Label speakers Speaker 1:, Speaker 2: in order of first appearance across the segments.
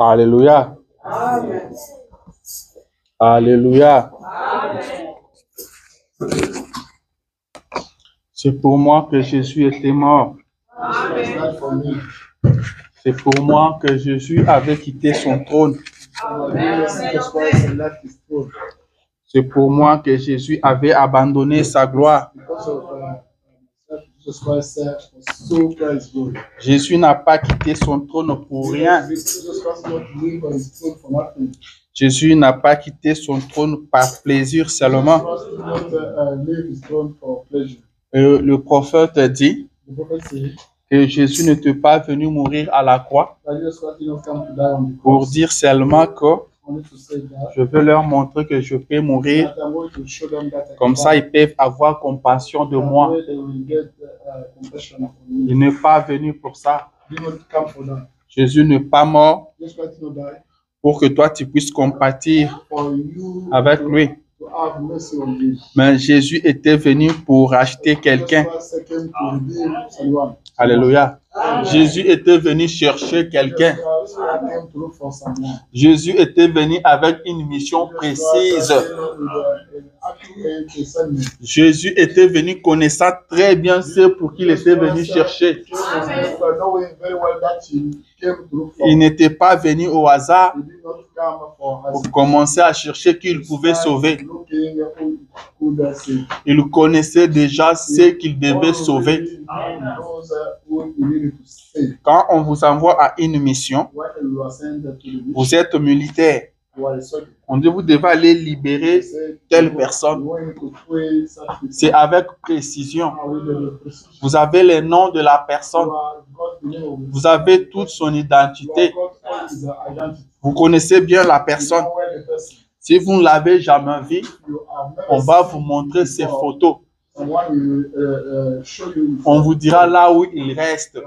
Speaker 1: Alléluia.
Speaker 2: Amen.
Speaker 1: Alléluia.
Speaker 2: Amen.
Speaker 1: C'est pour moi que Jésus était mort.
Speaker 2: Amen.
Speaker 1: C'est pour moi que Jésus avait quitté son trône. C'est pour moi que Jésus avait abandonné sa gloire. Jésus n'a pas quitté son trône pour rien. Jésus n'a pas quitté son trône par plaisir seulement. Le prophète dit que Jésus n'était pas venu mourir à la croix pour dire seulement que je veux leur montrer que je peux mourir. Comme ça, ils peuvent avoir compassion de moi. Il n'est pas venu pour ça. Jésus n'est pas mort pour que toi, tu puisses compatir avec lui. Mais Jésus était venu pour racheter quelqu'un. Alléluia. Jésus était venu chercher quelqu'un. Jésus était venu avec une mission précise. Jésus était venu connaissant très bien ce pour qui il était venu chercher. Il n'était pas venu au hasard pour commencer à chercher qui il pouvait sauver. Il connaissait déjà ce qu'il devait sauver. Quand on vous envoie à une mission, vous êtes militaire. On dit vous devez aller libérer telle personne. C'est avec précision. Vous avez le nom de la personne. Vous avez toute son identité. Vous connaissez bien la personne. Si vous ne l'avez jamais vu, on va vous montrer ses photos. On vous dira là où il reste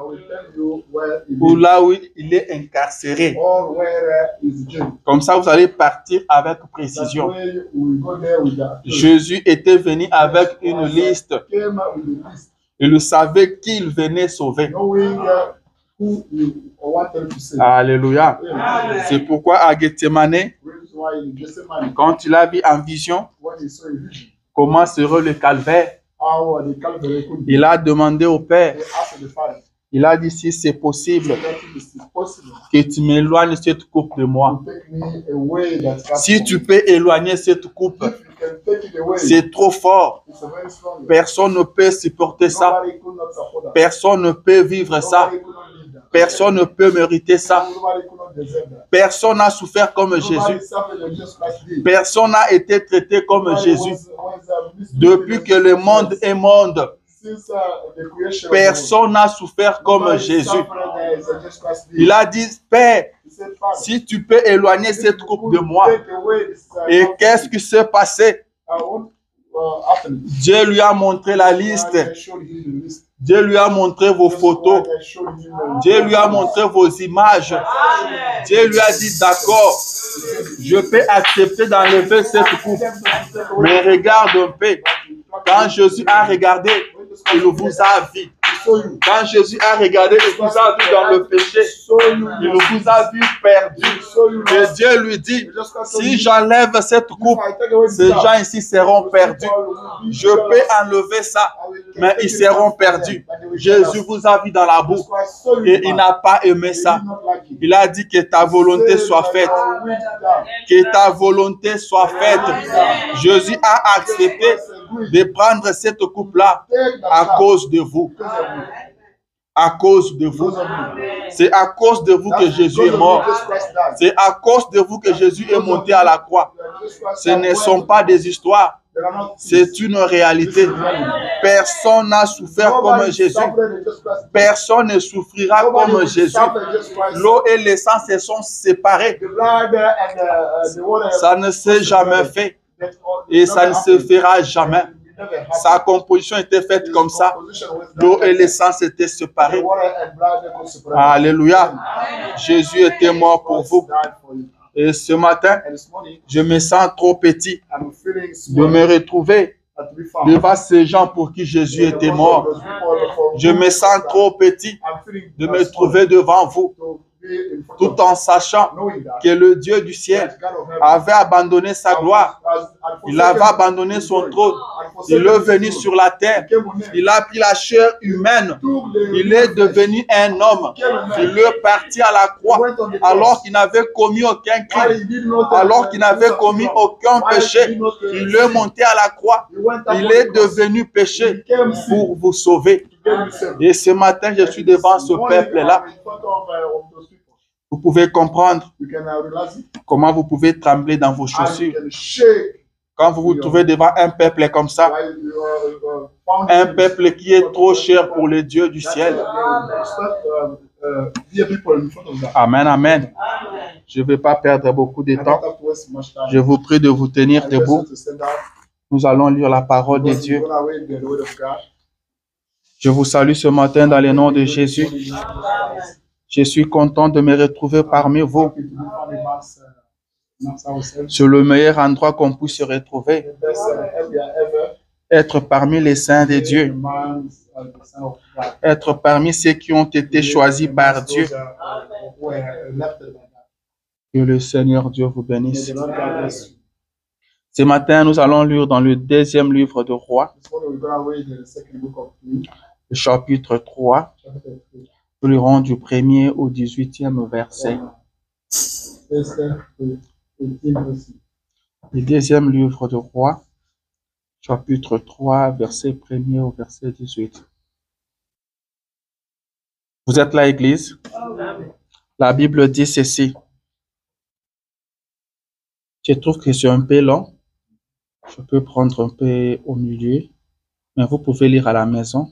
Speaker 1: ou là où il est incarcéré. Comme ça, vous allez partir avec précision. Jésus était venu avec une liste. Il savait qui il venait sauver. Alléluia. C'est pourquoi à Gethsemane, quand il a vu en vision comment serait le calvaire, il a demandé au Père. Il a dit si c'est possible que tu m'éloignes cette coupe de moi. Si tu peux éloigner cette coupe, c'est trop fort. Personne ne peut supporter ça. Personne ne peut vivre ça. Personne ne peut mériter ça. Personne n'a souffert comme Jésus. Personne n'a été traité comme Jésus. Depuis que le monde est monde, personne n'a souffert comme Jésus. Il a dit, Père, si tu peux éloigner cette coupe de moi. Et qu'est-ce qui s'est passé? Dieu lui a montré la liste. Dieu lui a montré vos photos. Dieu lui a montré vos images. Dieu lui a dit, d'accord, je peux accepter d'enlever cette coupe. Mais regarde un peu. Quand Jésus a regardé, il vous a vu. Quand Jésus a regardé, il vous a vu dans le péché. Il vous a vu perdu. Et Dieu lui dit, si j'enlève cette coupe, ces gens ici seront perdus. Je peux enlever ça, mais ils seront perdus. Jésus vous a vu dans la boue et il n'a pas aimé ça. Il a dit que ta volonté soit faite. Que ta volonté soit faite. Jésus a accepté de prendre cette coupe-là à cause de vous. À cause de vous. C'est à cause de vous que Jésus est mort. C'est à cause de vous que Jésus est monté à la croix. Ce ne sont pas des histoires. C'est une réalité. Personne n'a souffert comme Jésus. Personne ne souffrira comme Jésus. L'eau et le sang se sont séparés. Ça ne s'est jamais fait. Et ça ne se fera jamais. Sa composition était faite comme ça. L'eau et le sang s'étaient séparés. Alléluia. Jésus était mort pour vous. Et ce matin, je me sens trop petit de me retrouver devant ces gens pour qui Jésus était mort. Je me sens trop petit de me trouver devant vous tout en sachant que le Dieu du ciel avait abandonné sa gloire. Il avait abandonné son trône. Il est venu sur la terre. Il a pris la chair humaine. Il est devenu un homme. Il est parti à la croix alors qu'il n'avait commis aucun crime, alors qu'il n'avait commis aucun péché. Il est monté à la croix. Il est devenu péché pour vous sauver. Et ce matin, je suis devant ce peuple-là. Vous pouvez comprendre comment vous pouvez trembler dans vos chaussures quand vous vous trouvez devant un peuple comme ça, un peuple qui est trop cher pour le Dieu du ciel. Amen, amen. Je ne vais pas perdre beaucoup de temps. Je vous prie de vous tenir debout. Nous allons lire la parole de Dieu. Je vous salue ce matin dans le nom de Jésus. Je suis content de me retrouver parmi vous. C'est le meilleur endroit qu'on puisse se retrouver. Être parmi les saints de Dieu. Être parmi ceux qui ont été choisis par Dieu. Que le Seigneur Dieu vous bénisse. Ce matin, nous allons lire dans le deuxième livre de Rois, le chapitre 3. Nous lirons du 1er au 18e verset. Le deuxième livre de Rois, chapitre 3, verset 1er au verset 18. Vous êtes là, Église? La Bible dit ceci. Je trouve que c'est un peu long. Je peux prendre un peu au milieu, mais vous pouvez lire à la maison.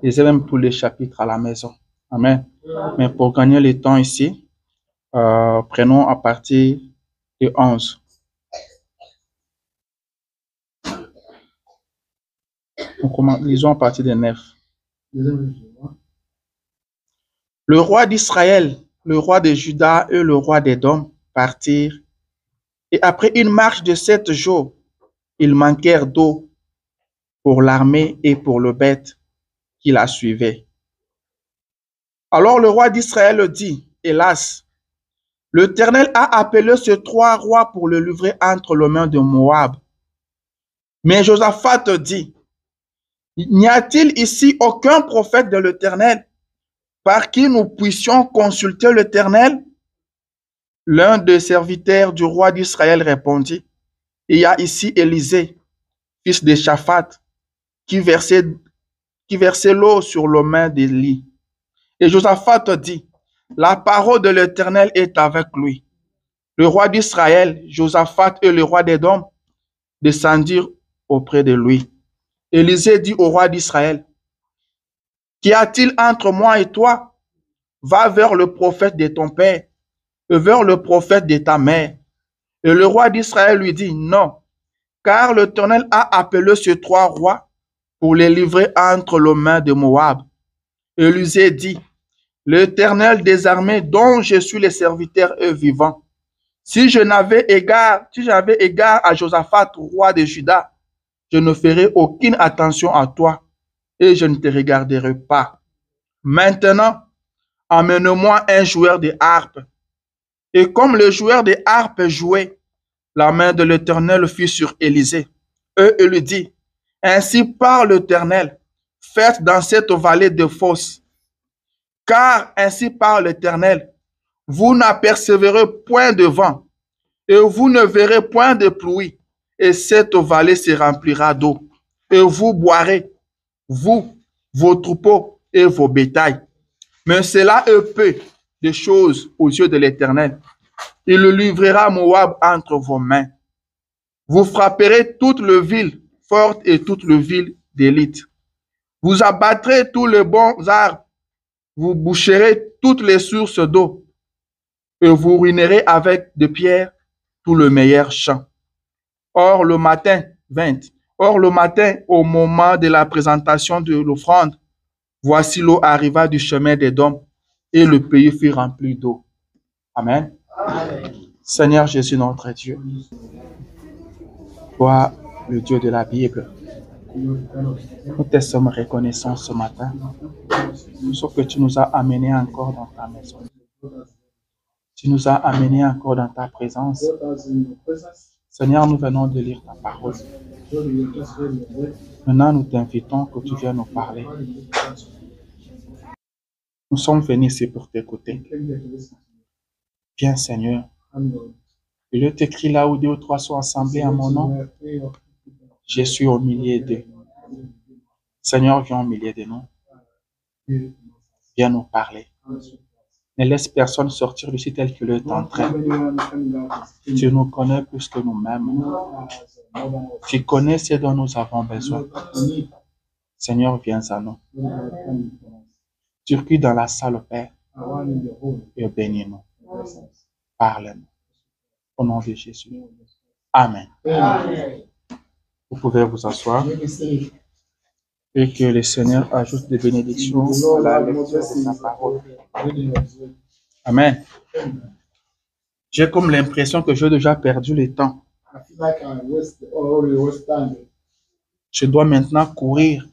Speaker 1: Lisez même tous les chapitres à la maison. Amen. Mais pour gagner le temps ici, prenons à partir de 11. Lisons à partir de 9. Le roi d'Israël, le roi de Juda et le roi d'Édom partirent. Et après une marche de 7 jours, ils manquèrent d'eau pour l'armée et pour le bête qui la suivait. Alors le roi d'Israël dit, hélas, l'Éternel a appelé ces 3 rois pour le livrer entre les mains de Moab. Mais Josaphat dit, n'y a-t-il ici aucun prophète de l'Éternel par qui nous puissions consulter l'Éternel? L'un des serviteurs du roi d'Israël répondit, il y a ici Élisée, fils de Shaphat, qui versait l'eau sur les mains d'Élie. Et Josaphat dit, la parole de l'Éternel est avec lui. Le roi d'Israël, Josaphat et le roi d'Édom descendirent auprès de lui. Élisée dit au roi d'Israël, qu'y a-t-il entre moi et toi? Va vers le prophète de ton père et vers le prophète de ta mère. Et le roi d'Israël lui dit, non, car l'Éternel a appelé ces 3 rois pour les livrer entre les mains de Moab. Élisée dit, l'Éternel des armées dont je suis le serviteur est vivant. Si j'avais égard à Josaphat, roi de Juda, je ne ferai aucune attention à toi et je ne te regarderai pas. Maintenant, amène-moi un joueur de harpe. Et comme le joueur de harpe jouait, la main de l'Éternel fut sur Élisée. Et il lui dit, ainsi parle l'Éternel, faites dans cette vallée de fosses. Car ainsi parle l'Éternel, vous n'apercevrez point de vent, et vous ne verrez point de pluie, et cette vallée se remplira d'eau, et vous boirez, vous, vos troupeaux et vos bétails. Mais cela est peu de choses aux yeux de l'Éternel. Il livrera Moab entre vos mains. Vous frapperez toutes les villes fortes et toutes les villes d'élite. Vous abattrez tous les bons arbres. Vous boucherez toutes les sources d'eau. Et vous ruinerez avec des pierres tout le meilleur champ. Or le matin, au moment de la présentation de l'offrande, voici l'eau arriva du chemin d'Édom et le pays fut rempli d'eau. Amen. Amen. Seigneur Jésus, notre Dieu, toi, le Dieu de la Bible, nous te sommes reconnaissants ce matin pour ce que tu nous as amenés encore dans ta maison. Tu nous as amenés encore dans ta présence. Seigneur, nous venons de lire ta parole. Maintenant, nous t'invitons que tu viennes nous parler. Nous sommes venus ici pour t'écouter. Viens, Seigneur. Il est écrit là où 2 ou 3 sont assemblés à mon nom. Je suis au milieu d'eux. Seigneur, viens au milieu de nous. Viens nous parler. Ne laisse personne sortir d'ici tel qu'il est en train. Tu nous connais plus que nous-mêmes. Tu connais ce dont nous avons besoin. Seigneur, viens à nous. Circule dans la salle, Père, et bénis-nous. Parle-nous. Au nom de Jésus. Amen. Vous pouvez vous asseoir. Et que le Seigneur ajoute des bénédictions à la lecture de sa parole. Amen. J'ai comme l'impression que j'ai déjà perdu le temps. Je dois maintenant courir.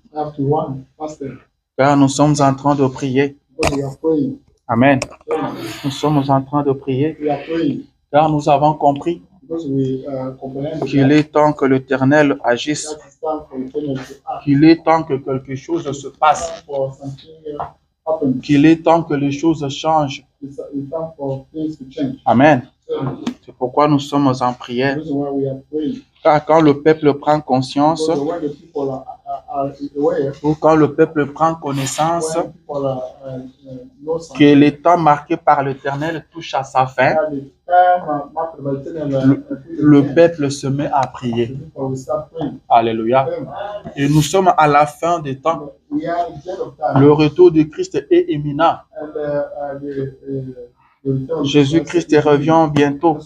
Speaker 1: Car nous sommes en train de prier. Amen. Nous sommes en train de prier. Car nous avons compris qu'il est temps que l'Éternel agisse. Qu'il est temps que quelque chose se passe. Qu'il est temps que les choses changent. Amen. C'est pourquoi nous sommes en prière. Car quand le peuple prend conscience, ou quand le peuple prend connaissance que le temps marqué par l'Éternel touche à sa fin, le peuple se met à prier. Alléluia. Et nous sommes à la fin des temps. Le retour de Christ est imminent. Jésus-Christ revient bientôt.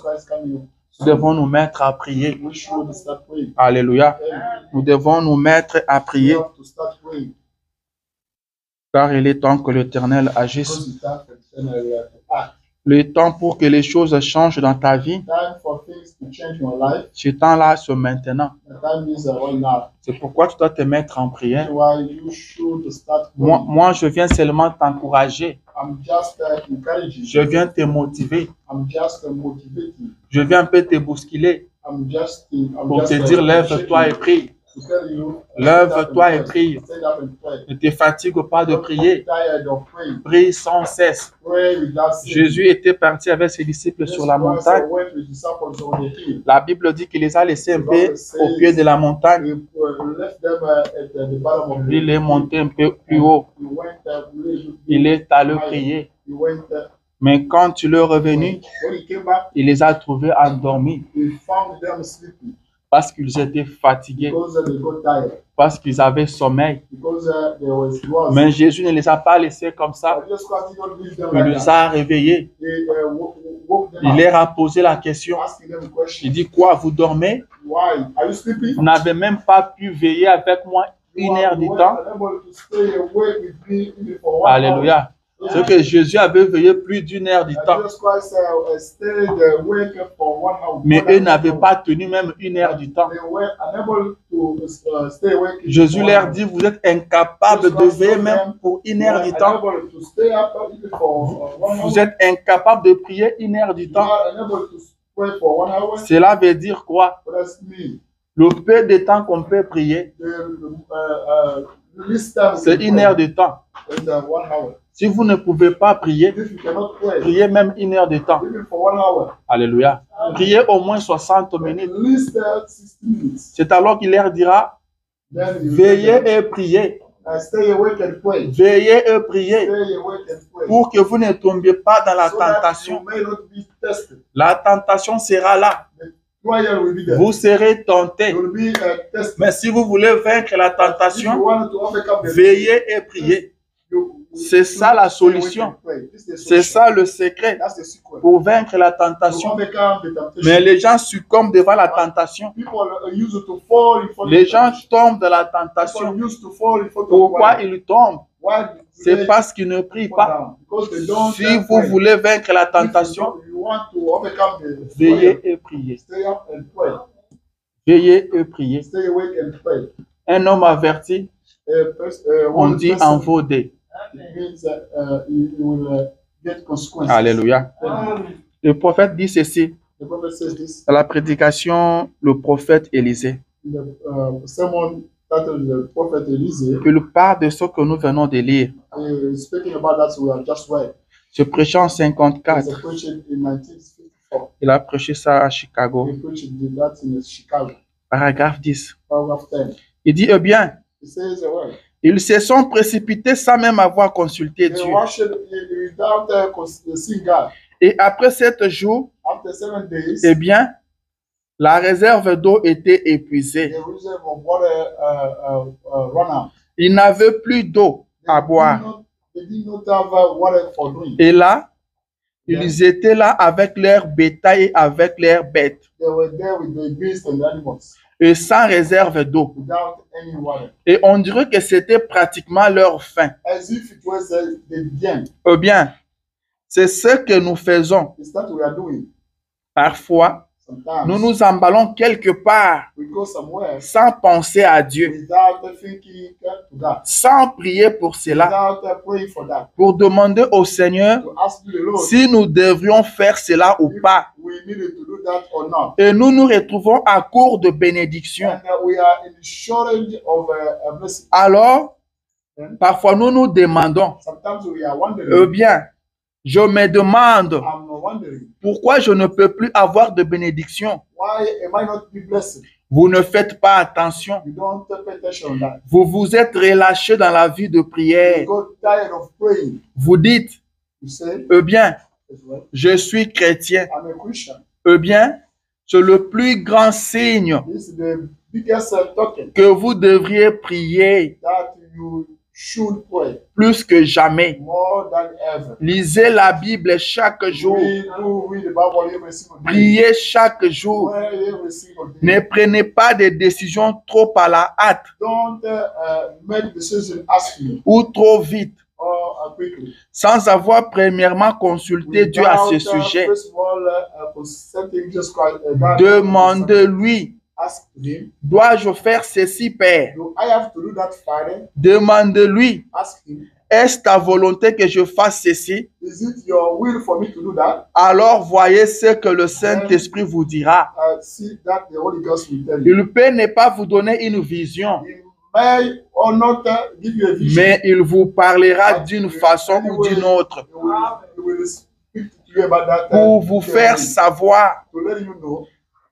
Speaker 1: Nous devons nous mettre à prier. Alléluia. Nous devons nous mettre à prier. Car il est temps que l'Éternel agisse. Le temps pour que les choses changent dans ta vie, ce temps-là, c'est maintenant. C'est pourquoi tu dois te mettre en prière. Moi, je viens seulement t'encourager. Je viens te motiver. Je viens un peu te bousculer pour te dire lève-toi et prie. Lève-toi et prie. Ne te fatigue pas de prier. Prie sans cesse. Jésus était parti avec ses disciples sur la montagne. La Bible dit qu'il les a laissés un peu au pied de la montagne. Il est monté un peu plus haut. Il est allé prier. Mais quand il est revenu, il les a trouvés endormis. Parce qu'ils étaient fatigués, parce qu'ils avaient sommeil. Mais Jésus ne les a pas laissés comme ça. Il les a réveillés. Il leur a posé la question. Il dit quoi, vous dormez? Vous n'avez même pas pu veiller avec moi 1 heure du temps? Alléluia. C'est que Jésus avait veillé plus d'1 heure du temps. Mais eux n'avaient pas tenu même 1 heure du temps. Jésus leur dit, vous êtes incapables de veiller même pour 1 heure du temps. Vous êtes incapables de prier 1 heure du temps. Cela veut dire quoi? Le peu de temps qu'on peut prier, c'est 1 heure de temps. Si vous ne pouvez pas prier, priez même 1 heure de temps. Alléluia. Priez au moins 60 minutes. C'est alors qu'il leur dira, veillez et priez. Veillez et priez pour que vous ne tombiez pas dans la tentation. La tentation sera là. Vous serez tentés. Mais si vous voulez vaincre la tentation, veillez et priez. C'est ça la solution. C'est ça le secret pour vaincre la tentation. Mais les gens succombent devant la tentation. Les gens tombent dans la tentation. Pourquoi ils tombent? C'est parce qu'ils ne prient pas. Si vous voulez vaincre la tentation, veillez et priez. Veillez et priez. Un homme averti, on dit en vaudé. Alléluia. Le prophète dit ceci
Speaker 2: The prophet says this.
Speaker 1: dans la prédication, le prophèt Élisée.
Speaker 2: In the sermon titled The Prophet Elise,
Speaker 1: Il parle de ce que nous venons de lire.
Speaker 2: speaking about that we have just read.
Speaker 1: Je prêchais en
Speaker 2: He
Speaker 1: 54.
Speaker 2: preached in 1954.
Speaker 1: Il a prêché ça à Chicago.
Speaker 2: He preached that in Chicago.
Speaker 1: Paragraphe 10.
Speaker 2: Paragraph 10.
Speaker 1: Il dit, eh bien,
Speaker 2: He says, well,
Speaker 1: ils se sont précipités sans même avoir consulté
Speaker 2: they
Speaker 1: Dieu.
Speaker 2: worship without seeing God.
Speaker 1: Et après 7 jours,
Speaker 2: After 7 days,
Speaker 1: eh bien, la réserve d'eau était épuisée.
Speaker 2: the reserve of water run out.
Speaker 1: Ils n'avaient plus d'eau à boire.
Speaker 2: They did not have water for drink.
Speaker 1: Et là, ils étaient là avec leur bétail et avec leurs bêtes.
Speaker 2: They were there with the beasts and the animals
Speaker 1: Et sans réserve d'eau.
Speaker 2: without any water.
Speaker 1: Et on dirait que c'était pratiquement leur faim.
Speaker 2: As if it was the game.
Speaker 1: Eh bien, c'est ce que nous faisons.
Speaker 2: It's that we are doing.
Speaker 1: Parfois,
Speaker 2: Sometimes
Speaker 1: nous nous emballons quelque part
Speaker 2: we go somewhere
Speaker 1: sans penser à Dieu,
Speaker 2: without thinking to God,
Speaker 1: sans prier pour cela,
Speaker 2: without praying for that,
Speaker 1: pour demander au Seigneur
Speaker 2: to ask the Lord
Speaker 1: si nous devrions faire cela ou
Speaker 2: if
Speaker 1: pas.
Speaker 2: we needed to do that or not.
Speaker 1: Et nous nous retrouvons à court de bénédiction.
Speaker 2: And we are in shortage of a blessing.
Speaker 1: Alors, parfois nous nous demandons,
Speaker 2: Sometimes we are wondering,
Speaker 1: eh bien, je me demande
Speaker 2: I'm wondering,
Speaker 1: pourquoi je ne peux plus avoir de bénédiction.
Speaker 2: why am I not be blessed?
Speaker 1: Vous ne faites pas attention.
Speaker 2: You don't pay attention on that.
Speaker 1: Vous vous êtes relâché dans la vie de
Speaker 2: You
Speaker 1: prière.
Speaker 2: got tired of praying.
Speaker 1: Vous dites,
Speaker 2: You say,
Speaker 1: eh bien,
Speaker 2: as well,
Speaker 1: je suis chrétien.
Speaker 2: I'm a Christian.
Speaker 1: Eh bien, c'est le plus grand signe
Speaker 2: This is the biggest token
Speaker 1: que vous devriez prier
Speaker 2: that you should pray
Speaker 1: plus que jamais.
Speaker 2: more than ever.
Speaker 1: Lisez la Bible chaque jour.
Speaker 2: We do read the Bible every single day.
Speaker 1: Priez chaque jour.
Speaker 2: Pray every single day.
Speaker 1: Ne prenez pas des décisions trop à la hâte
Speaker 2: Don't make decisions asking
Speaker 1: ou trop vite,
Speaker 2: or quickly.
Speaker 1: sans avoir premièrement consulté Dieu à ce sujet.
Speaker 2: First of all, consulting Jesus Christ, God,
Speaker 1: Demandez-lui,
Speaker 2: ask him,
Speaker 1: dois-je faire ceci, Père?
Speaker 2: do I have to do that, Father?
Speaker 1: Demandez-lui,
Speaker 2: Ask him,
Speaker 1: est-ce ta volonté que je fasse ceci?
Speaker 2: is it your will for me to do that?
Speaker 1: Alors voyez ce que le Saint-Esprit vous dira.
Speaker 2: See that the Holy Ghost will tell you.
Speaker 1: Il peut ne pas vous donner une vision,
Speaker 2: He may or not give you a vision.
Speaker 1: mais il vous parlera d'une façon ou d'une autre
Speaker 2: He will speak to you about that
Speaker 1: pour vous faire savoir
Speaker 2: to let you know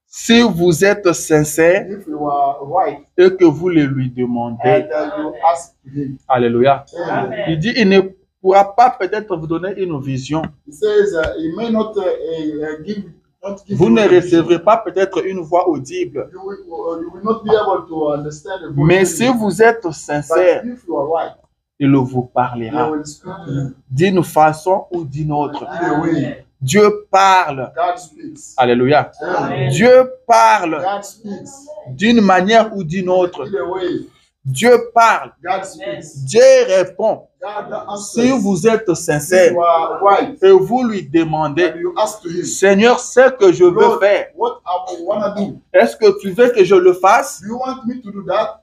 Speaker 1: si vous êtes sincère
Speaker 2: if you are right
Speaker 1: et que vous le lui demandez.
Speaker 2: and you ask him.
Speaker 1: Alléluia.
Speaker 2: Amen.
Speaker 1: Il dit, il ne pourra pas peut-être vous donner une vision.
Speaker 2: He says he may not give
Speaker 1: Vous
Speaker 2: you
Speaker 1: ne
Speaker 2: a vision.
Speaker 1: recevrez pas peut-être une voix audible.
Speaker 2: You will not be able to understand the voice.
Speaker 1: Mais si vous êtes sincère,
Speaker 2: But if you are right,
Speaker 1: il vous
Speaker 2: he
Speaker 1: parlera
Speaker 2: will speak to you.
Speaker 1: d'une façon ou d'une autre.
Speaker 2: Either way,
Speaker 1: Dieu parle.
Speaker 2: God speaks.
Speaker 1: Alléluia.
Speaker 2: Amen.
Speaker 1: Dieu parle
Speaker 2: God speaks.
Speaker 1: d'une manière ou d'une autre.
Speaker 2: Either way,
Speaker 1: Dieu parle.
Speaker 2: God speaks.
Speaker 1: Dieu répond.
Speaker 2: God
Speaker 1: Si
Speaker 2: answers.
Speaker 1: vous êtes
Speaker 2: If
Speaker 1: sincère
Speaker 2: you are right,
Speaker 1: et vous lui demandez,
Speaker 2: and you ask to him,
Speaker 1: Seigneur, ce que je veux
Speaker 2: Lord,
Speaker 1: faire,
Speaker 2: what I want to do?
Speaker 1: est-ce que tu veux que je le fasse?
Speaker 2: Do you want me to do that?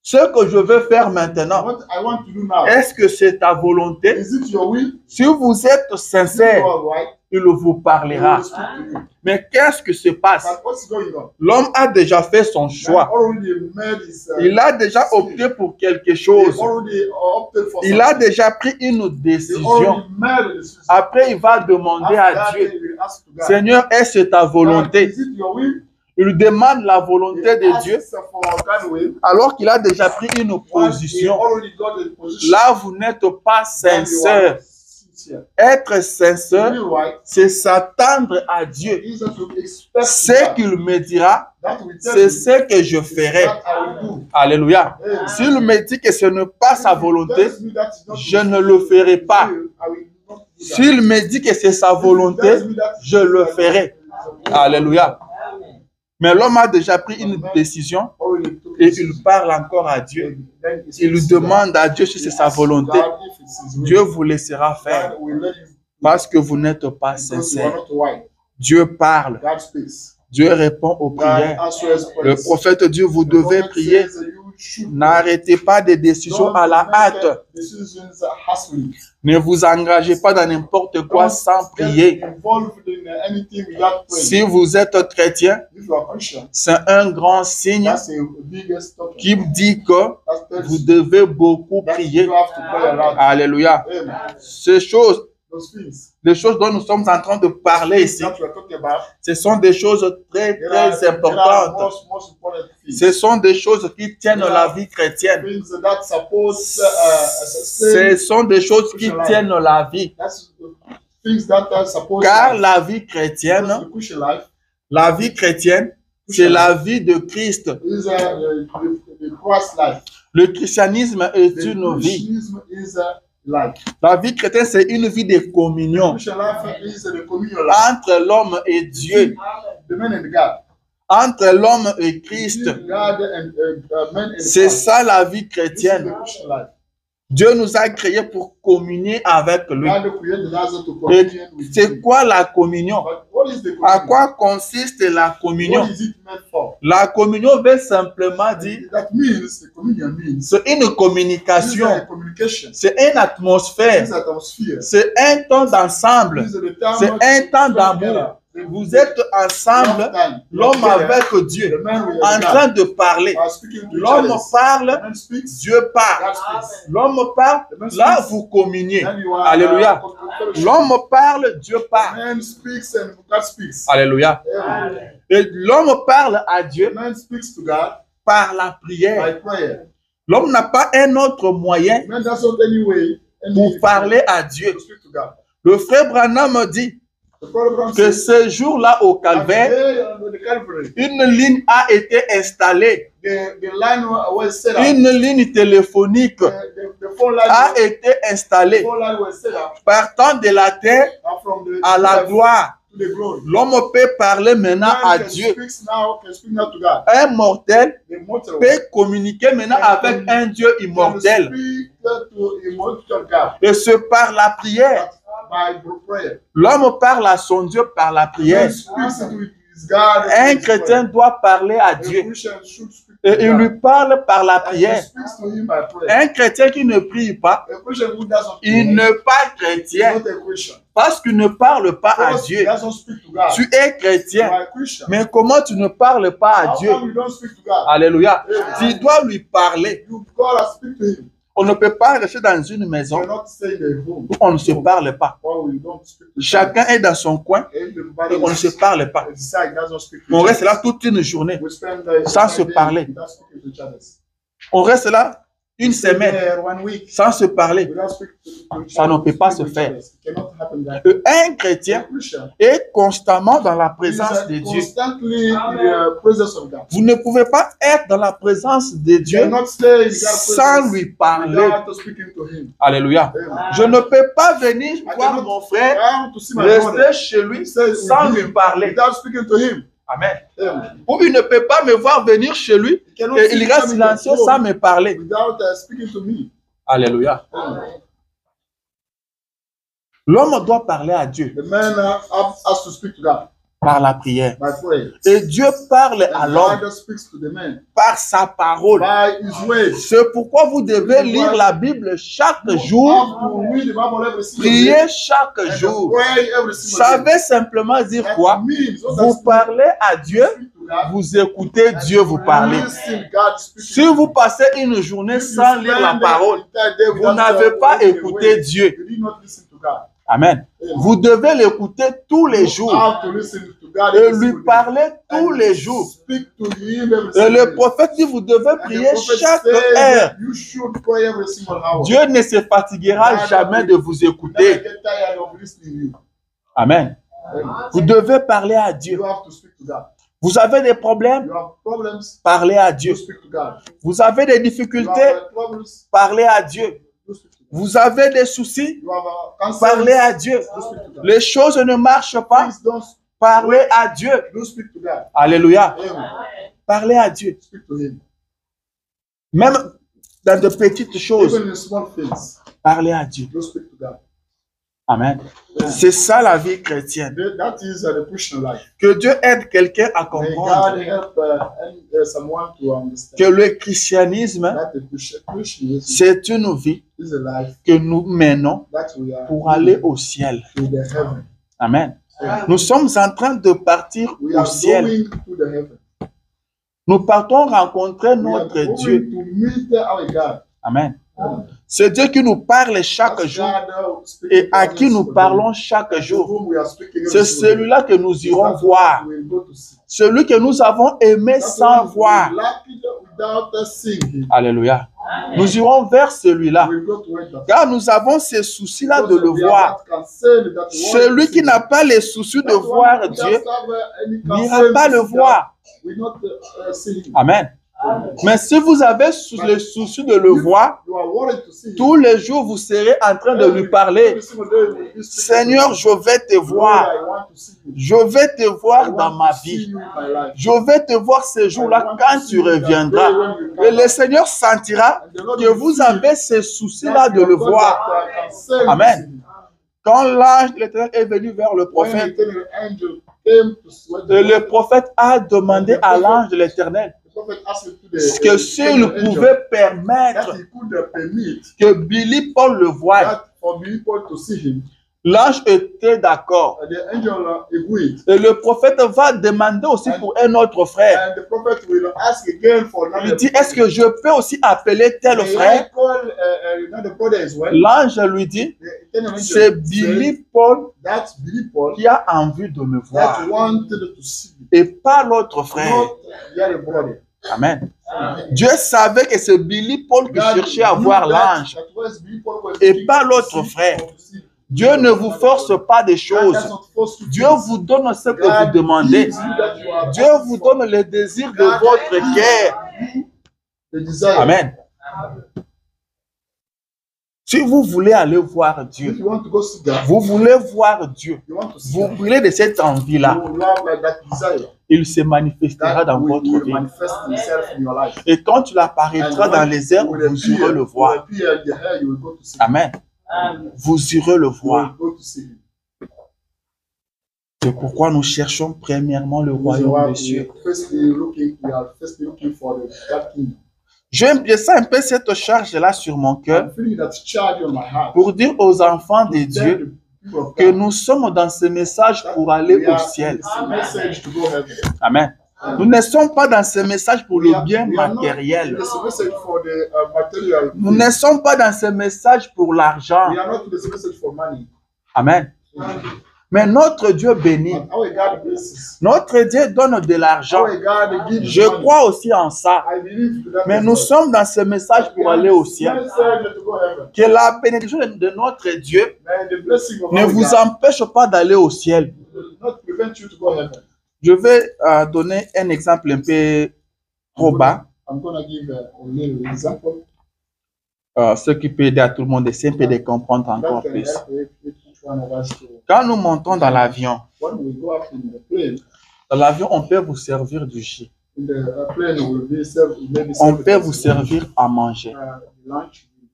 Speaker 1: Ce que je veux faire maintenant,
Speaker 2: What I want to do now?
Speaker 1: est-ce que c'est ta volonté?
Speaker 2: Is it your will?
Speaker 1: Si vous êtes
Speaker 2: If
Speaker 1: sincère,
Speaker 2: you are right,
Speaker 1: il vous
Speaker 2: he
Speaker 1: parlera.
Speaker 2: will speak to you.
Speaker 1: Mais qu'est-ce qui se passe?
Speaker 2: But what's going on?
Speaker 1: L'homme a déjà fait son
Speaker 2: Man
Speaker 1: choix.
Speaker 2: already made his,
Speaker 1: Il a déjà opté pour quelque
Speaker 2: he
Speaker 1: chose.
Speaker 2: already opted for
Speaker 1: Il a
Speaker 2: something.
Speaker 1: déjà pris une
Speaker 2: He
Speaker 1: décision.
Speaker 2: already made a decision.
Speaker 1: Après, il va demander
Speaker 2: After
Speaker 1: à
Speaker 2: that,
Speaker 1: Dieu,
Speaker 2: he will ask to God,
Speaker 1: Seigneur, est-ce ta
Speaker 2: God,
Speaker 1: volonté?
Speaker 2: is it your will?
Speaker 1: Il demande la volonté
Speaker 2: He
Speaker 1: de
Speaker 2: asks
Speaker 1: Dieu
Speaker 2: for God's will.
Speaker 1: alors qu'il a déjà pris une
Speaker 2: Once he
Speaker 1: position.
Speaker 2: already got a position,
Speaker 1: Là, vous n'êtes pas
Speaker 2: then you
Speaker 1: sincère.
Speaker 2: are sincere.
Speaker 1: Être sincère,
Speaker 2: To be right,
Speaker 1: c'est s'attendre à Dieu.
Speaker 2: is to expect
Speaker 1: Ce
Speaker 2: God.
Speaker 1: qu'il me dira,
Speaker 2: That will tell
Speaker 1: c'est
Speaker 2: you
Speaker 1: ce que je ferai.
Speaker 2: that I will do.
Speaker 1: Alléluia.
Speaker 2: Amen.
Speaker 1: S'il me dit que ce n'est pas sa volonté,
Speaker 2: Tells me that is not
Speaker 1: je
Speaker 2: his
Speaker 1: ne le ferai pas.
Speaker 2: will, I will not do that.
Speaker 1: S'il me dit que c'est sa volonté,
Speaker 2: Tells me that
Speaker 1: je le ferai. Alléluia. Mais l'homme a déjà pris une décision
Speaker 2: already took
Speaker 1: et
Speaker 2: his
Speaker 1: il
Speaker 2: decision.
Speaker 1: parle encore à Dieu.
Speaker 2: Then he
Speaker 1: Il lui
Speaker 2: speaks to God.
Speaker 1: demande à Dieu si c'est sa
Speaker 2: Ask
Speaker 1: volonté.
Speaker 2: God if it's his will.
Speaker 1: Dieu vous laissera faire
Speaker 2: God will let you
Speaker 1: parce que vous n'êtes pas
Speaker 2: because you are
Speaker 1: sincère.
Speaker 2: not right.
Speaker 1: Dieu parle.
Speaker 2: God speaks.
Speaker 1: Dieu répond aux
Speaker 2: God
Speaker 1: prières.
Speaker 2: answers
Speaker 1: Le
Speaker 2: prayers.
Speaker 1: prophète dit, vous
Speaker 2: The
Speaker 1: devez
Speaker 2: prophet
Speaker 1: prier
Speaker 2: says that you should.
Speaker 1: N'arrêtez pas des décisions à la hâte.
Speaker 2: Decisions hastily.
Speaker 1: Ne vous engagez pas dans n'importe quoi sans prier.
Speaker 2: Involved in anything without praying.
Speaker 1: Si vous êtes chrétien,
Speaker 2: If you are Christian,
Speaker 1: c'est un grand signe
Speaker 2: that's the biggest topic.
Speaker 1: qui dit que
Speaker 2: That's
Speaker 1: vous devez beaucoup
Speaker 2: that
Speaker 1: prier.
Speaker 2: you have to pray a lot.
Speaker 1: Alléluia.
Speaker 2: Amen.
Speaker 1: Ces choses,
Speaker 2: Those things
Speaker 1: les choses dont nous sommes en train de parler ici,
Speaker 2: that we are talking about,
Speaker 1: ce sont des choses très, très importantes.
Speaker 2: most important things.
Speaker 1: Ce sont des choses qui tiennent la vie chrétienne.
Speaker 2: Things that support
Speaker 1: Ce sont des choses qui tiennent la vie.
Speaker 2: that's things that support
Speaker 1: Car la vie chrétienne,
Speaker 2: the Christian life
Speaker 1: c'est la vie de Christ.
Speaker 2: is the Christ life.
Speaker 1: Le christianisme est
Speaker 2: The
Speaker 1: une vie.
Speaker 2: Christianism is a life.
Speaker 1: La vie chrétienne, c'est une vie de communion
Speaker 2: Christian life is the communion life.
Speaker 1: entre l'homme et Dieu,
Speaker 2: The man and God.
Speaker 1: entre l'homme et Christ.
Speaker 2: God and man and
Speaker 1: C'est
Speaker 2: Christ.
Speaker 1: ça la vie
Speaker 2: This is
Speaker 1: chrétienne.
Speaker 2: the Christian life.
Speaker 1: Dieu nous a créés pour communier avec lui.
Speaker 2: God created us to
Speaker 1: Et
Speaker 2: communion with
Speaker 1: c'est
Speaker 2: Him.
Speaker 1: quoi la communion?
Speaker 2: But what is the
Speaker 1: À
Speaker 2: communion?
Speaker 1: quoi consiste la communion?
Speaker 2: What is it meant for?
Speaker 1: La communion veut simplement dire,
Speaker 2: That means, the communion means,
Speaker 1: c'est une
Speaker 2: this is a
Speaker 1: communication,
Speaker 2: communication.
Speaker 1: c'est une atmosphère,
Speaker 2: This is atmosphere.
Speaker 1: c'est un temps d'ensemble,
Speaker 2: This is the time
Speaker 1: c'est
Speaker 2: of
Speaker 1: un temps d'amour.
Speaker 2: together.
Speaker 1: Vous êtes ensemble, l'homme avec Dieu,
Speaker 2: The man with
Speaker 1: en
Speaker 2: God
Speaker 1: train de parler.
Speaker 2: are speaking to each
Speaker 1: L'homme
Speaker 2: other.
Speaker 1: parle,
Speaker 2: The man speaks,
Speaker 1: Dieu parle.
Speaker 2: God speaks.
Speaker 1: L'homme parle, là vous communiez.
Speaker 2: Then you are,
Speaker 1: Alléluia.
Speaker 2: fellowship.
Speaker 1: L'homme parle, Dieu
Speaker 2: The
Speaker 1: parle.
Speaker 2: man speaks and God speaks.
Speaker 1: Alléluia.
Speaker 2: Amen.
Speaker 1: Et l'homme parle à
Speaker 2: The
Speaker 1: Dieu
Speaker 2: man speaks to God
Speaker 1: par la prière.
Speaker 2: by prayer.
Speaker 1: L'homme n'a pas un autre moyen
Speaker 2: The man does not any way
Speaker 1: pour parler à Dieu.
Speaker 2: to speak to God.
Speaker 1: Le frère Branham dit
Speaker 2: The Father
Speaker 1: que
Speaker 2: says,
Speaker 1: ce jour-là au Calvaire,
Speaker 2: today on the Calvary,
Speaker 1: une ligne a été installée,
Speaker 2: the line was set up.
Speaker 1: une ligne téléphonique
Speaker 2: The phone line
Speaker 1: a été installée,
Speaker 2: was set up
Speaker 1: partant de la terre
Speaker 2: from the
Speaker 1: à la gloire.
Speaker 2: to the glory.
Speaker 1: L'homme peut parler maintenant à
Speaker 2: Man can
Speaker 1: Dieu.
Speaker 2: speak now to God.
Speaker 1: Un mortel
Speaker 2: The mortal one
Speaker 1: peut communiquer maintenant avec un Dieu
Speaker 2: can
Speaker 1: immortel.
Speaker 2: speak to immortal God
Speaker 1: Et ce par la prière.
Speaker 2: by prayer.
Speaker 1: L'homme parle à son Dieu par la prière.
Speaker 2: Man speaks to his God.
Speaker 1: Un chrétien doit parler à
Speaker 2: A
Speaker 1: Dieu.
Speaker 2: Christian should speak
Speaker 1: Et
Speaker 2: to
Speaker 1: il
Speaker 2: God.
Speaker 1: lui parle par la
Speaker 2: And he
Speaker 1: prière.
Speaker 2: speaks to him by prayer.
Speaker 1: Un chrétien qui ne prie pas,
Speaker 2: A Christian who doesn't
Speaker 1: il
Speaker 2: pray
Speaker 1: n'est pas
Speaker 2: is
Speaker 1: chrétien
Speaker 2: not a Christian.
Speaker 1: parce qu'il ne parle pas à
Speaker 2: Because he
Speaker 1: Dieu.
Speaker 2: doesn't speak to God.
Speaker 1: Tu es
Speaker 2: You
Speaker 1: chrétien,
Speaker 2: are a Christian.
Speaker 1: mais comment tu ne parles pas à
Speaker 2: How
Speaker 1: Dieu?
Speaker 2: come you don't speak to God?
Speaker 1: Alléluia. Tu dois lui parler.
Speaker 2: You gotta speak to him.
Speaker 1: On ne peut pas rester dans une
Speaker 2: You're
Speaker 1: maison
Speaker 2: not staying at home.
Speaker 1: où on ne se parle pas.
Speaker 2: While you don't speak to
Speaker 1: Chacun est dans son coin
Speaker 2: everybody
Speaker 1: et on ne se parle pas.
Speaker 2: decide doesn't speak to
Speaker 1: On
Speaker 2: each
Speaker 1: reste
Speaker 2: other.
Speaker 1: là toute une journée.
Speaker 2: We spend the
Speaker 1: sans se
Speaker 2: day
Speaker 1: parler.
Speaker 2: without speaking to each other.
Speaker 1: On reste là une semaine
Speaker 2: There 1 week
Speaker 1: sans se parler.
Speaker 2: without speaking to each
Speaker 1: Ça
Speaker 2: other.
Speaker 1: ne peut pas
Speaker 2: Speak
Speaker 1: se
Speaker 2: to each
Speaker 1: faire.
Speaker 2: other. It cannot happen that way.
Speaker 1: Un
Speaker 2: A
Speaker 1: chrétien
Speaker 2: Christian
Speaker 1: est constamment dans la
Speaker 2: is
Speaker 1: présence de Dieu.
Speaker 2: constantly in the presence of God.
Speaker 1: Vous ne pouvez pas être dans la présence de
Speaker 2: You
Speaker 1: Dieu
Speaker 2: cannot stay in God's
Speaker 1: sans
Speaker 2: presence
Speaker 1: lui parler.
Speaker 2: without speaking to him.
Speaker 1: Alléluia.
Speaker 2: Amen.
Speaker 1: Je ne peux pas venir voir mon frère,
Speaker 2: I want to see my brother
Speaker 1: rester chez lui sans lui parler.
Speaker 2: without speaking to him.
Speaker 1: Amen.
Speaker 2: Amen.
Speaker 1: Ou il ne peut pas me voir venir chez lui
Speaker 2: You cannot
Speaker 1: et
Speaker 2: see
Speaker 1: il reste
Speaker 2: him
Speaker 1: silencieux
Speaker 2: in the
Speaker 1: sans
Speaker 2: home
Speaker 1: me parler.
Speaker 2: without speaking to me.
Speaker 1: Alléluia.
Speaker 2: Amen.
Speaker 1: L'homme doit parler à Dieu
Speaker 2: The man has to speak to God
Speaker 1: par la prière.
Speaker 2: by prayer.
Speaker 1: Et Dieu parle à
Speaker 2: And
Speaker 1: l'homme
Speaker 2: God speaks to the man
Speaker 1: par sa parole.
Speaker 2: by his way.
Speaker 1: C'est pourquoi vous devez lire la Bible chaque jour,
Speaker 2: You have to read the Bible every single day
Speaker 1: prier chaque
Speaker 2: and
Speaker 1: jour.
Speaker 2: pray every single
Speaker 1: Ça
Speaker 2: day.
Speaker 1: veut simplement dire
Speaker 2: That
Speaker 1: quoi?
Speaker 2: means what
Speaker 1: Vous parlez à Dieu,
Speaker 2: speak to God,
Speaker 1: vous écoutez Dieu vous parler.
Speaker 2: listen God speaking
Speaker 1: Si
Speaker 2: to
Speaker 1: vous
Speaker 2: you.
Speaker 1: passez une journée
Speaker 2: If you
Speaker 1: sans lire la
Speaker 2: spend
Speaker 1: parole,
Speaker 2: the entire day
Speaker 1: vous
Speaker 2: without,
Speaker 1: n'avez pas
Speaker 2: walking
Speaker 1: écouté
Speaker 2: away,
Speaker 1: Dieu.
Speaker 2: you did not listen to God.
Speaker 1: Amen. Vous devez l'écouter tous les
Speaker 2: You
Speaker 1: jours
Speaker 2: have to listen to God
Speaker 1: et
Speaker 2: every
Speaker 1: lui
Speaker 2: single day.
Speaker 1: parler tous
Speaker 2: And
Speaker 1: les jours.
Speaker 2: Speak to him every
Speaker 1: Et
Speaker 2: single
Speaker 1: le
Speaker 2: day.
Speaker 1: prophète dit, vous devez
Speaker 2: And the
Speaker 1: prier
Speaker 2: prophet
Speaker 1: chaque
Speaker 2: says
Speaker 1: heure.
Speaker 2: that you should pray every single hour.
Speaker 1: Dieu ne se fatiguera jamais de vous
Speaker 2: Never
Speaker 1: écouter.
Speaker 2: get tired of listening to you.
Speaker 1: Amen. Vous devez parler à Dieu.
Speaker 2: You have to speak to God.
Speaker 1: Vous avez des problèmes?
Speaker 2: You have problems,
Speaker 1: Parlez à Dieu.
Speaker 2: you speak to God.
Speaker 1: Vous avez des
Speaker 2: You
Speaker 1: difficultés?
Speaker 2: have problems,
Speaker 1: Parlez à Dieu.
Speaker 2: you speak to God.
Speaker 1: Vous avez des soucis?
Speaker 2: You have concerns,
Speaker 1: Parlez à Dieu.
Speaker 2: you speak to God.
Speaker 1: Les choses ne marchent pas?
Speaker 2: Things don't
Speaker 1: Parlez à Dieu.
Speaker 2: you speak to God.
Speaker 1: Alléluia.
Speaker 2: Amen.
Speaker 1: Parlez à Dieu.
Speaker 2: Speak to him.
Speaker 1: Même dans de petites choses,
Speaker 2: Even in small things,
Speaker 1: parlez à Dieu.
Speaker 2: you speak to God.
Speaker 1: Amen. C'est ça la vie chrétienne.
Speaker 2: That is the Christian life.
Speaker 1: Que Dieu aide quelqu'un à
Speaker 2: May
Speaker 1: comprendre
Speaker 2: God help someone to understand
Speaker 1: que le christianisme,
Speaker 2: that the Christianism
Speaker 1: c'est une vie
Speaker 2: is a life
Speaker 1: que nous menons
Speaker 2: that we are
Speaker 1: pour aller au ciel.
Speaker 2: to the heaven.
Speaker 1: Amen. Nous sommes en train de partir
Speaker 2: We
Speaker 1: au
Speaker 2: are
Speaker 1: ciel.
Speaker 2: going to the heaven.
Speaker 1: Nous partons rencontrer
Speaker 2: We are
Speaker 1: notre
Speaker 2: going
Speaker 1: Dieu.
Speaker 2: to meet our God.
Speaker 1: Amen. C'est Dieu qui nous parle chaque
Speaker 2: That's
Speaker 1: jour
Speaker 2: God,
Speaker 1: et
Speaker 2: speaking
Speaker 1: à
Speaker 2: to
Speaker 1: qui
Speaker 2: us
Speaker 1: nous
Speaker 2: for
Speaker 1: parlons
Speaker 2: them.
Speaker 1: chaque
Speaker 2: And to
Speaker 1: jour.
Speaker 2: whom we are speaking
Speaker 1: C'est
Speaker 2: every day.
Speaker 1: celui-là que nous irons
Speaker 2: That's
Speaker 1: voir.
Speaker 2: what we'll go to see.
Speaker 1: Celui que nous avons aimé
Speaker 2: That's
Speaker 1: sans
Speaker 2: one
Speaker 1: voir.
Speaker 2: we lack it without seeing.
Speaker 1: Alléluia. Nous irons vers celui-là.
Speaker 2: We'll go to it.
Speaker 1: Car nous avons ces soucis-là de
Speaker 2: Because
Speaker 1: le
Speaker 2: we are
Speaker 1: voir.
Speaker 2: not concerned that we want
Speaker 1: Celui
Speaker 2: to
Speaker 1: qui
Speaker 2: see.
Speaker 1: n'a pas les soucis de
Speaker 2: That one
Speaker 1: voir
Speaker 2: who
Speaker 1: Dieu
Speaker 2: doesn't have any
Speaker 1: n'ira
Speaker 2: concern
Speaker 1: pas
Speaker 2: to
Speaker 1: le
Speaker 2: see
Speaker 1: voir.
Speaker 2: God, will not see him.
Speaker 1: Amen. Mais si vous avez le souci de le voir,
Speaker 2: You are worried to see him.
Speaker 1: tous les jours vous serez en train de lui parler.
Speaker 2: Every single day you will be speaking
Speaker 1: Seigneur,
Speaker 2: to
Speaker 1: je vais te
Speaker 2: him. Lord,
Speaker 1: voir.
Speaker 2: I want to see you.
Speaker 1: Je vais te
Speaker 2: I
Speaker 1: voir dans
Speaker 2: want
Speaker 1: ma
Speaker 2: to see
Speaker 1: vie.
Speaker 2: you in my life.
Speaker 1: Je vais te voir ce jour-là quand tu reviendras.
Speaker 2: Et
Speaker 1: Et le Seigneur sentira que vous avez ce souci-là de le voir. Amen. Quand l'ange de l'Éternel est venu vers le prophète, et le prophète a demandé à l'ange de l'Éternel que s'il pouvait permettre que Billy Paul le voie. L'ange était d'accord. Et le prophète va demander aussi pour un autre frère. Il dit, est-ce que je peux aussi appeler tel frère? L'ange lui dit, c'est Billy Paul qui a envie de me voir. Et pas l'autre frère. Amen. Dieu savait que c'est Billy Paul qui cherchait à voir l'ange. Et pas l'autre frère. Dieu ne vous force pas des choses. Dieu vous donne ce que vous demandez. Dieu vous donne le désir de votre cœur. Amen. Si vous voulez aller voir Dieu, vous voulez voir Dieu, vous voulez de cette envie-là, il se manifestera dans votre vie. Et quand il apparaîtra dans les airs, vous irez le voir. Amen. Vous irez le voir. C'est pourquoi nous cherchons premièrement le royaume des cieux. J'aime bien ça un peu cette charge-là sur mon cœur pour dire aux enfants de Dieu que nous sommes dans ce message pour aller au ciel. Amen. Nous ne sommes pas dans ce message pour le bien matériel. Nous ne sommes pas dans ce message pour l'argent. Amen. Mais notre Dieu bénit. Notre Dieu donne de l'argent. Je crois aussi en ça. Mais nous sommes dans ce message pour aller au ciel. Que la bénédiction de notre Dieu ne vous empêche pas d'aller au ciel. Je vais donner un exemple un peu trop bas. Ce qui peut aider à tout le monde et c'est un peu de comprendre encore plus. Quand nous montons dans l'avion, on peut vous servir du jus. On peut vous servir à manger.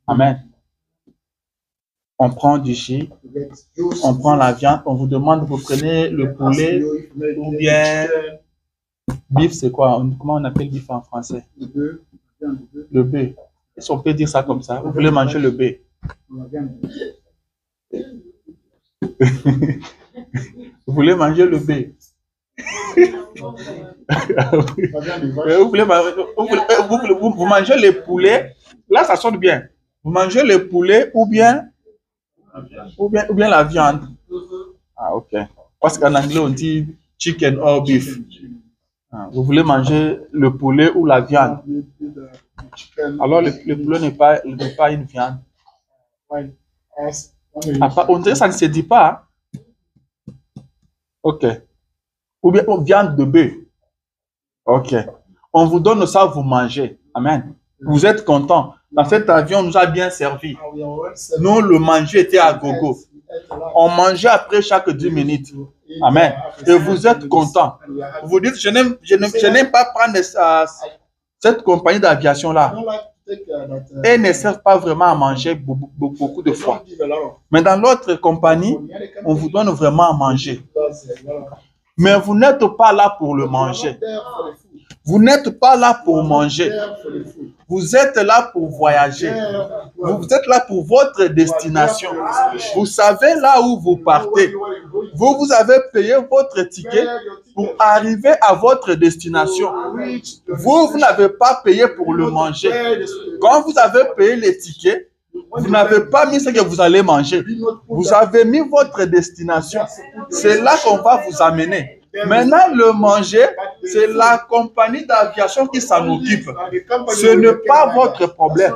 Speaker 1: Amen. On prend du jus, on prend la viande, on vous demande, vous prenez le poulet ou bien bif, c'est quoi? Comment on appelle bif en français? Le bœuf. Est-ce qu'on peut dire ça comme ça? Vous voulez manger le bœuf? Vous voulez manger le bœuf? Vous mangez le poulet. Là, ça sonne bien. Vous mangez le poulet ou bien la viande. Ah, ok. Parce qu'en anglais, on dit chicken or beef. Ah, vous voulez manger le poulet ou la viande. Alors, le poulet n'est pas une viande. On dirait que ça ne se dit pas. Hein? Ok. Ou bien viande de bœuf. Ok. On vous donne ça, vous mangez. Amen. Vous êtes content. Dans cet avion, on nous a bien servi. Nous, le manger était à gogo. On mangeait après chaque 10 minutes. Amen. Et vous êtes content. Vous dites, je n'aime pas prendre cette compagnie d'aviation-là. et ne servent pas vraiment à manger beaucoup de fois. Mais dans l'autre compagnie, on vous donne vraiment à manger. Mais vous n'êtes pas là pour le manger. Vous n'êtes pas là pour manger. Vous êtes là pour voyager. Vous êtes là pour votre destination. Vous savez là où vous partez. Vous avez payé votre ticket pour arriver à votre destination. Vous n'avez pas payé pour le manger. Quand vous avez payé les tickets, vous n'avez pas mis ce que vous allez manger. Vous avez mis votre destination. C'est là qu'on va vous amener. Maintenant, le manger, c'est la compagnie d'aviation qui s'en occupe. Ce n'est pas votre problème.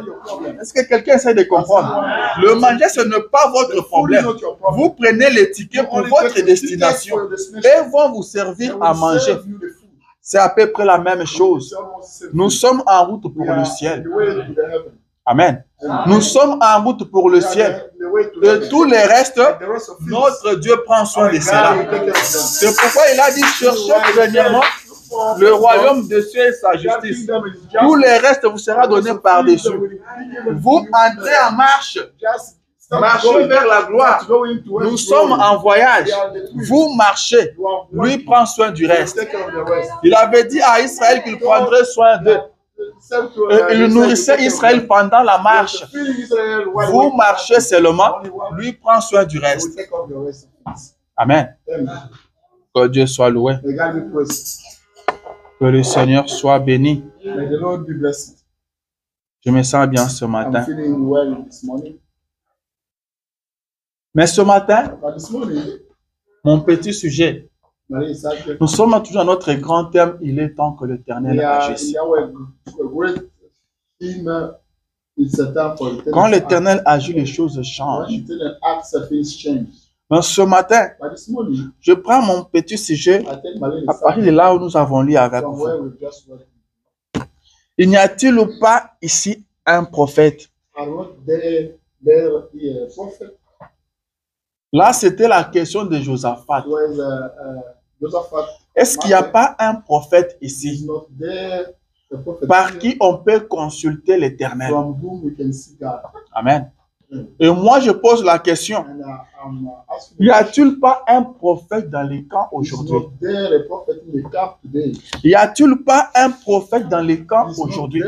Speaker 1: Est-ce que quelqu'un essaie de comprendre? Le manger, ce n'est pas votre problème. Vous prenez les tickets pour votre destination et vont vous servir à manger. C'est à peu près la même chose. Nous sommes en route pour le ciel. Amen. Nous sommes en route pour le ciel. Et tout le reste, notre Dieu prend soin de cela. C'est pourquoi il a dit, cherchez premièrement le royaume de Dieu et sa justice. Tout le reste vous sera donné par-dessus. Vous entrez en marche. Marchez vers la gloire. Nous sommes en voyage. Vous marchez. Lui prend soin du reste. Il avait dit à Israël qu'il prendrait soin d'eux. Il nourrissait Israël pendant la marche. Vous marchez seulement, lui prend soin du reste. Amen. Que Dieu soit loué. Que le Seigneur soit béni. Je me sens bien ce matin. Mais ce matin, mon petit sujet, nous sommes toujours à notre grand thème, il est temps que l'Éternel agisse. Quand l'Éternel agit, les choses changent. Mais ce matin, je prends mon petit sujet à partir de là où nous avons lu avec vous. Il n'y a-t-il pas ici un prophète? Là, c'était la question de Josaphat. Est-ce qu'il n'y a pas un prophète ici par qui on peut consulter l'Éternel? Amen. Et moi, je pose la question. Y a-t-il pas un prophète dans les camps aujourd'hui? Y a-t-il pas un prophète dans les camps aujourd'hui?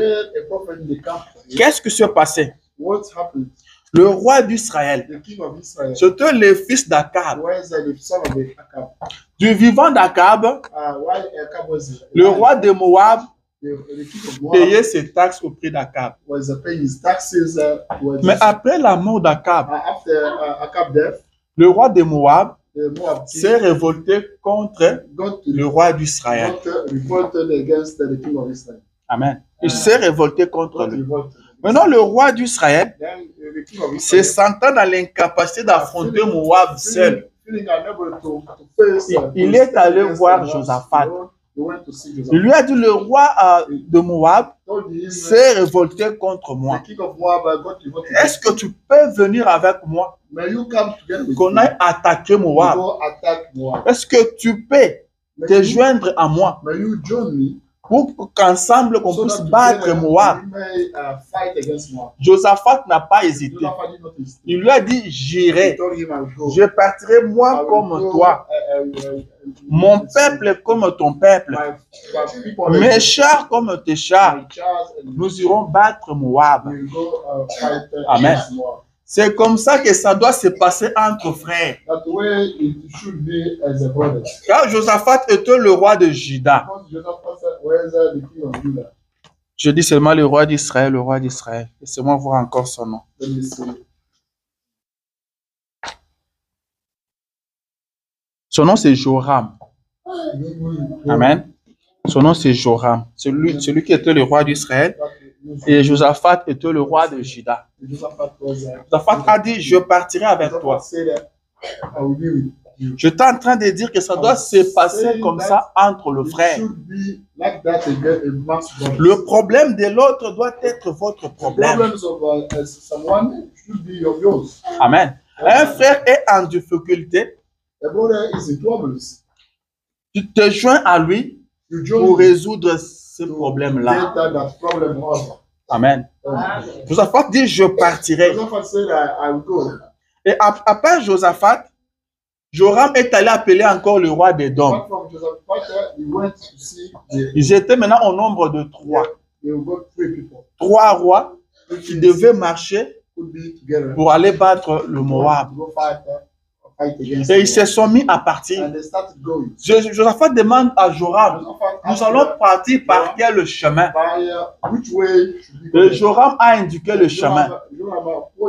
Speaker 1: Qu'est-ce qui s'est passé? Le roi d'Israël, c'était le fils d'Akab. Du vivant d'Akab, le roi de Moab payait ses taxes au prix d'Akab. Mais après la mort d'Akab, le roi de Moab s'est révolté contre le roi d'Israël. Amen. Il s'est révolté contre lui. Maintenant, le roi d'Israël, se sentant dans l'incapacité d'affronter Moab seul, il est allé voir Josaphat. Il lui a dit, le roi de Moab s'est révolté contre moi. Est-ce que tu peux venir avec moi qu'on aille attaquer Moab? Est-ce que tu peux te joindre à moi pour qu'ensemble on puisse battre Moab? Josaphat n'a pas hésité. Il lui a dit, j'irai. Je partirai moi comme toi. Mon peuple comme ton peuple. Mes chars comme tes chars. Nous irons battre Moab. Amen. C'est comme ça que ça doit se passer entre frères. Car Josaphat était le roi de Juda. Je dis seulement le roi d'Israël, le roi d'Israël. Laissez-moi voir encore son nom. Son nom c'est Joram. Amen. Son nom c'est Joram. Celui qui était le roi d'Israël. Et Josaphat était le roi de Juda. Josaphat a dit, je partirai avec toi. Je suis en train de dire que ça doit se passer comme ça entre le frère. Le problème de l'autre doit être votre problème. Amen. Un frère est en difficulté. Tu te joins à lui pour résoudre ce problème-là. Amen. Josaphat dit, je partirai.
Speaker 2: Josaphat said, I will go.
Speaker 1: Et après Josaphat, Joram est allé appeler encore le roi d'Édom.
Speaker 2: Apart from Josaphat, he went to see
Speaker 1: Ils étaient maintenant au nombre de 3.
Speaker 2: they got 3 people
Speaker 1: 3 rois qui devaient marcher
Speaker 2: could be together
Speaker 1: pour aller battre le Moab.
Speaker 2: to go fight against
Speaker 1: Et ils se sont mis à partir.
Speaker 2: and they started going.
Speaker 1: Josaphat demande à Joram,
Speaker 2: Josaphat
Speaker 1: nous
Speaker 2: asked
Speaker 1: allons
Speaker 2: them,
Speaker 1: partir par quel chemin?
Speaker 2: by which way should we
Speaker 1: Et
Speaker 2: go?
Speaker 1: Joram a indiqué le chemin.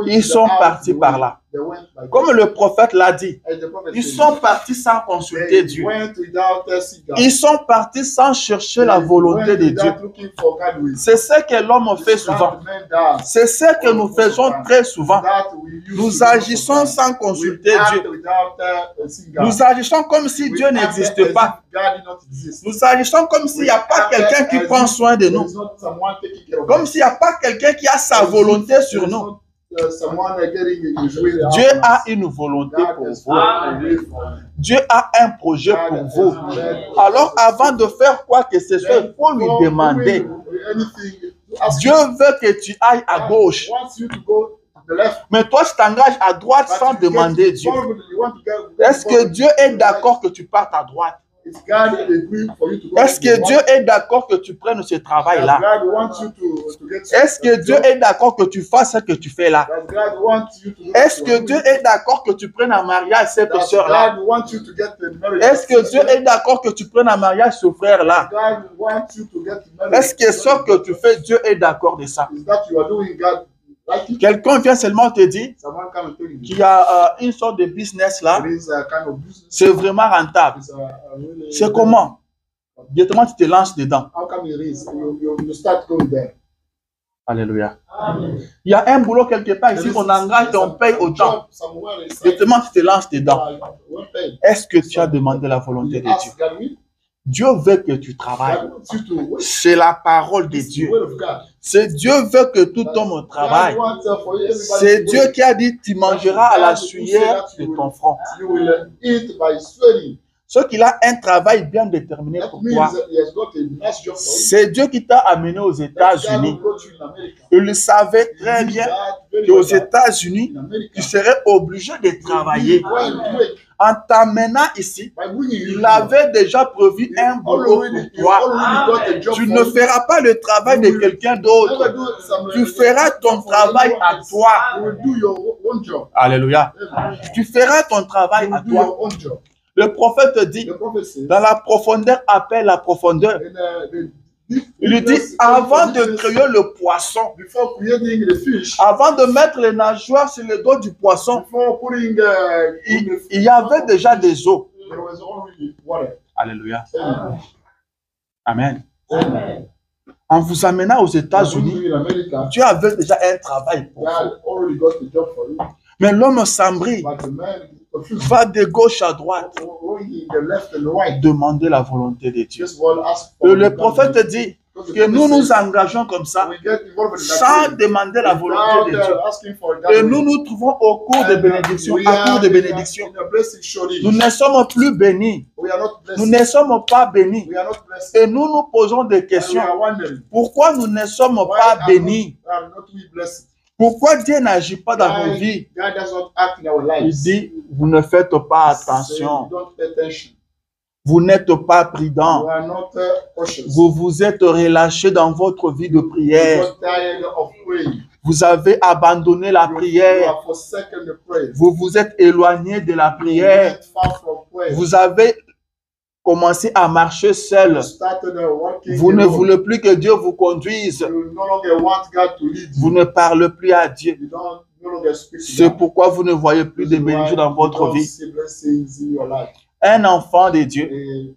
Speaker 1: Ils sont partis par là.
Speaker 2: They went by
Speaker 1: Comme le prophète l'a dit,
Speaker 2: as the prophet
Speaker 1: ils
Speaker 2: said,
Speaker 1: sont partis sans consulter
Speaker 2: they
Speaker 1: Dieu.
Speaker 2: went without testing God.
Speaker 1: Ils sont partis sans chercher
Speaker 2: They
Speaker 1: la volonté
Speaker 2: went
Speaker 1: de Dieu.
Speaker 2: without looking for God will.
Speaker 1: C'est ce que l'homme fait
Speaker 2: This is
Speaker 1: souvent.
Speaker 2: what men does.
Speaker 1: C'est ce que nous faisons très souvent.
Speaker 2: That we use
Speaker 1: Nous
Speaker 2: to
Speaker 1: agissons
Speaker 2: God.
Speaker 1: sans
Speaker 2: We
Speaker 1: consulter
Speaker 2: act
Speaker 1: Dieu.
Speaker 2: without seeing God.
Speaker 1: Nous agissons comme si
Speaker 2: We
Speaker 1: Dieu
Speaker 2: act
Speaker 1: n'existe
Speaker 2: as if
Speaker 1: pas.
Speaker 2: God did not exist.
Speaker 1: Nous agissons comme s'il n'y a pas quelqu'un qui prend soin de
Speaker 2: There
Speaker 1: nous.
Speaker 2: is not someone taking care of
Speaker 1: Comme
Speaker 2: us.
Speaker 1: s'il n'y a pas quelqu'un qui a sa volonté sur
Speaker 2: There is
Speaker 1: nous.
Speaker 2: not, someone getting his way
Speaker 1: Dieu
Speaker 2: out
Speaker 1: a
Speaker 2: of us.
Speaker 1: une volonté
Speaker 2: God
Speaker 1: pour
Speaker 2: has
Speaker 1: vous.
Speaker 2: a way for us.
Speaker 1: Dieu a un projet pour vous. Alors avant de faire quoi que ce soit, il faut lui demander. Dieu veut que tu ailles à gauche.
Speaker 2: Wants you to go to the left.
Speaker 1: Mais toi, tu t'engages à droite
Speaker 2: But
Speaker 1: sans
Speaker 2: you get
Speaker 1: demander Dieu.
Speaker 2: forward, you want to go
Speaker 1: Est-ce que
Speaker 2: forward.
Speaker 1: Dieu est d'accord que tu partes à droite?
Speaker 2: Is God agree for you to go
Speaker 1: Est-ce
Speaker 2: to the
Speaker 1: que Dieu
Speaker 2: right?
Speaker 1: est d'accord que tu prennes ce travail-là?
Speaker 2: Does God want you to get
Speaker 1: Est-ce que Dieu est d'accord que tu fasses ce que tu fais là?
Speaker 2: Does God want you to do
Speaker 1: Est-ce
Speaker 2: what
Speaker 1: que
Speaker 2: you
Speaker 1: Dieu
Speaker 2: do?
Speaker 1: est d'accord que tu prennes en mariage cette
Speaker 2: Does
Speaker 1: soeur-là?
Speaker 2: God want you to get married?
Speaker 1: Est-ce que Dieu est d'accord que tu prennes en mariage ce frère-là?
Speaker 2: God wants you to get married?
Speaker 1: Est-ce que ce que tu fais, Dieu est d'accord de ça?
Speaker 2: Is that you are doing God like it?
Speaker 1: Quelqu'un vient seulement te dire
Speaker 2: Someone come and tell you
Speaker 1: qu'il y a une sorte de business là,
Speaker 2: there is a kind of business.
Speaker 1: c'est vraiment rentable.
Speaker 2: It's a really,
Speaker 1: C'est comment? Directement, tu te lances dedans.
Speaker 2: How come it is? You start going there.
Speaker 1: Alléluia. Il y a un boulot quelque part ici, on engage et on paye autant.
Speaker 2: Job somewhere is
Speaker 1: Directement, tu te lances dedans.
Speaker 2: well paid.
Speaker 1: Est-ce que tu as demandé la volonté
Speaker 2: You
Speaker 1: de Dieu?
Speaker 2: ask God, will
Speaker 1: Dieu veut que tu travailles.
Speaker 2: God wants you to wait.
Speaker 1: C'est la parole de
Speaker 2: It's the
Speaker 1: Dieu.
Speaker 2: will of God.
Speaker 1: C'est Dieu veut que tout homme travaille.
Speaker 2: God wants for everybody
Speaker 1: C'est
Speaker 2: to
Speaker 1: Dieu
Speaker 2: wait.
Speaker 1: qui a dit, tu mangeras à la sueur de ton front.
Speaker 2: You will eat by sweating.
Speaker 1: Ce qu'il a un travail bien déterminé
Speaker 2: That
Speaker 1: pour
Speaker 2: means
Speaker 1: toi.
Speaker 2: that he has got a nice job for you.
Speaker 1: C'est Dieu qui t'a amené aux
Speaker 2: That God
Speaker 1: États-Unis.
Speaker 2: will go to you in America.
Speaker 1: Il savait très
Speaker 2: He knew
Speaker 1: bien
Speaker 2: that very
Speaker 1: qu'aux
Speaker 2: well that
Speaker 1: États-Unis,
Speaker 2: in America,
Speaker 1: tu serais obligé de travailler.
Speaker 2: well, wait,
Speaker 1: En t'amenant ici,
Speaker 2: by bringing you
Speaker 1: il
Speaker 2: here,
Speaker 1: avait déjà prévu un boulot
Speaker 2: already,
Speaker 1: pour toi.
Speaker 2: got a job
Speaker 1: Tu
Speaker 2: for
Speaker 1: ne
Speaker 2: you.
Speaker 1: feras pas le travail de quelqu'un
Speaker 2: Never
Speaker 1: d'autre.
Speaker 2: do some,
Speaker 1: Tu feras ton travail à toi.
Speaker 2: You will do your own job.
Speaker 1: Alléluia. Tu feras ton travail
Speaker 2: You
Speaker 1: à
Speaker 2: will do your
Speaker 1: toi.
Speaker 2: own job.
Speaker 1: Le prophète dit,
Speaker 2: The prophet says,
Speaker 1: dans la profondeur appelle la profondeur. Il lui dit, avant de créer le poisson,
Speaker 2: before creating the fish,
Speaker 1: avant de mettre les nageoires sur le dos du poisson,
Speaker 2: before putting
Speaker 1: il y avait déjà des eaux.
Speaker 2: there was already water.
Speaker 1: Alléluia.
Speaker 2: Amen.
Speaker 1: Amen. En vous amenant aux États-Unis,
Speaker 2: In America,
Speaker 1: tu avais déjà un travail pour vous.
Speaker 2: God already got the job for you.
Speaker 1: Mais l'homme s'embrie,
Speaker 2: But the man is confused.
Speaker 1: va de gauche à droite,
Speaker 2: Going the left and the right.
Speaker 1: demander la volonté de Dieu.
Speaker 2: Just want to ask
Speaker 1: Et
Speaker 2: for
Speaker 1: le
Speaker 2: God.
Speaker 1: prophète dit
Speaker 2: Because the
Speaker 1: que nous
Speaker 2: prophet
Speaker 1: nous
Speaker 2: says,
Speaker 1: engageons comme ça,
Speaker 2: we get involved in that
Speaker 1: sans
Speaker 2: thing,
Speaker 1: demander la volonté de Dieu.
Speaker 2: without asking for God.
Speaker 1: Et nous nous trouvons au cours de bénédiction,
Speaker 2: We
Speaker 1: à
Speaker 2: are
Speaker 1: cours de
Speaker 2: in
Speaker 1: bénédiction.
Speaker 2: a blessing surely.
Speaker 1: Nous ne sommes plus bénis.
Speaker 2: We are not
Speaker 1: Nous
Speaker 2: blessed.
Speaker 1: ne sommes pas bénis.
Speaker 2: We are not blessed.
Speaker 1: Et nous nous posons des
Speaker 2: And we
Speaker 1: questions.
Speaker 2: are wondering,
Speaker 1: Pourquoi nous ne sommes
Speaker 2: why
Speaker 1: pas
Speaker 2: are
Speaker 1: bénis?
Speaker 2: are not we blessed?
Speaker 1: Pourquoi Dieu n'agit pas dans vos
Speaker 2: Why
Speaker 1: vies?
Speaker 2: God does not act in our
Speaker 1: Il
Speaker 2: lives.
Speaker 1: dit, vous ne faites pas
Speaker 2: Say,
Speaker 1: attention.
Speaker 2: don't pay attention.
Speaker 1: Vous n'êtes pas prudent.
Speaker 2: We are not cautious.
Speaker 1: Vous vous êtes relâché dans votre vie de
Speaker 2: We
Speaker 1: prière.
Speaker 2: are tired of praying.
Speaker 1: Vous avez abandonné la
Speaker 2: You
Speaker 1: prière.
Speaker 2: have forsaken the prayer.
Speaker 1: Vous vous êtes éloigné de la
Speaker 2: You
Speaker 1: prière.
Speaker 2: went far from prayer.
Speaker 1: Vous avez commencé à marcher seul.
Speaker 2: You started walking
Speaker 1: Vous ne
Speaker 2: alone.
Speaker 1: voulez plus que Dieu vous conduise.
Speaker 2: You no longer want God to lead
Speaker 1: Vous
Speaker 2: you.
Speaker 1: ne parlez plus à Dieu.
Speaker 2: You don't no longer speak to
Speaker 1: C'est
Speaker 2: God.
Speaker 1: pourquoi vous ne voyez plus de
Speaker 2: This is why
Speaker 1: bénédictions dans
Speaker 2: you
Speaker 1: votre
Speaker 2: don't
Speaker 1: vie.
Speaker 2: see blessings in your life.
Speaker 1: Un enfant de Dieu
Speaker 2: Child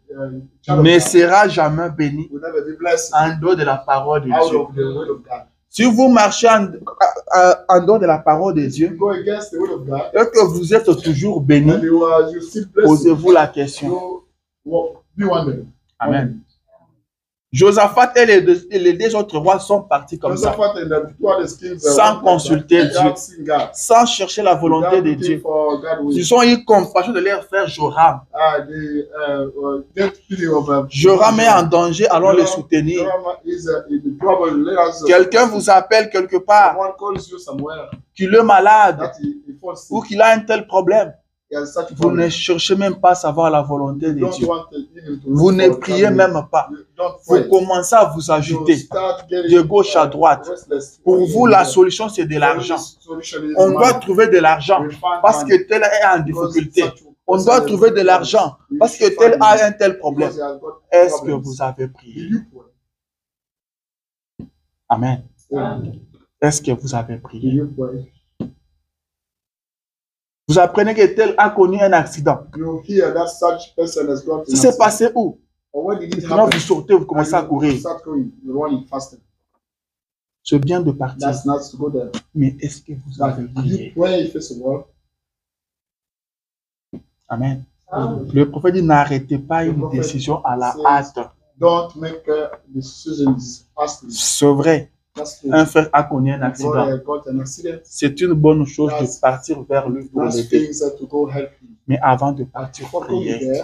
Speaker 2: of
Speaker 1: ne
Speaker 2: God
Speaker 1: sera jamais béni
Speaker 2: will never be blessed
Speaker 1: en dehors de la parole de
Speaker 2: out
Speaker 1: Dieu.
Speaker 2: of the will of God.
Speaker 1: Si vous marchez en dehors de la parole de
Speaker 2: You
Speaker 1: Dieu
Speaker 2: go against the will of God,
Speaker 1: et que vous êtes toujours béni,
Speaker 2: and you still blessed.
Speaker 1: posez-vous la question.
Speaker 2: You be wondering.
Speaker 1: Amen. Josaphat et les deux autres rois sont partis comme ça, sans consulter Dieu, sans chercher la volonté de Dieu. Ils ont eu compassion de leur frère Joram. Joram est en danger, allons le soutenir. Quelqu'un vous appelle quelque part, qu'il est malade ou qu'il a un tel problème. Vous ne cherchez même pas à savoir la volonté de Dieu. Vous ne priez même pas. Vous commencez à vous agiter de gauche à droite. Pour vous, la solution, c'est de l'argent. On doit trouver de l'argent parce que tel est en difficulté. On doit trouver de l'argent parce que tel a un tel problème. Est-ce que vous avez prié? Amen. Est-ce que vous avez prié? Vous apprenez que tel a connu un accident. Ça s'est passé où? Maintenant, vous sortez, vous commencez à courir. C'est bien de partir. Mais est-ce que vous avez prié? Amen. Le prophète dit, n'arrêtez pas une décision à la hâte. C'est vrai. Un frère a connu un accident. C'est une bonne chose de partir vers lui pour l'aider. Mais avant de partir, priez.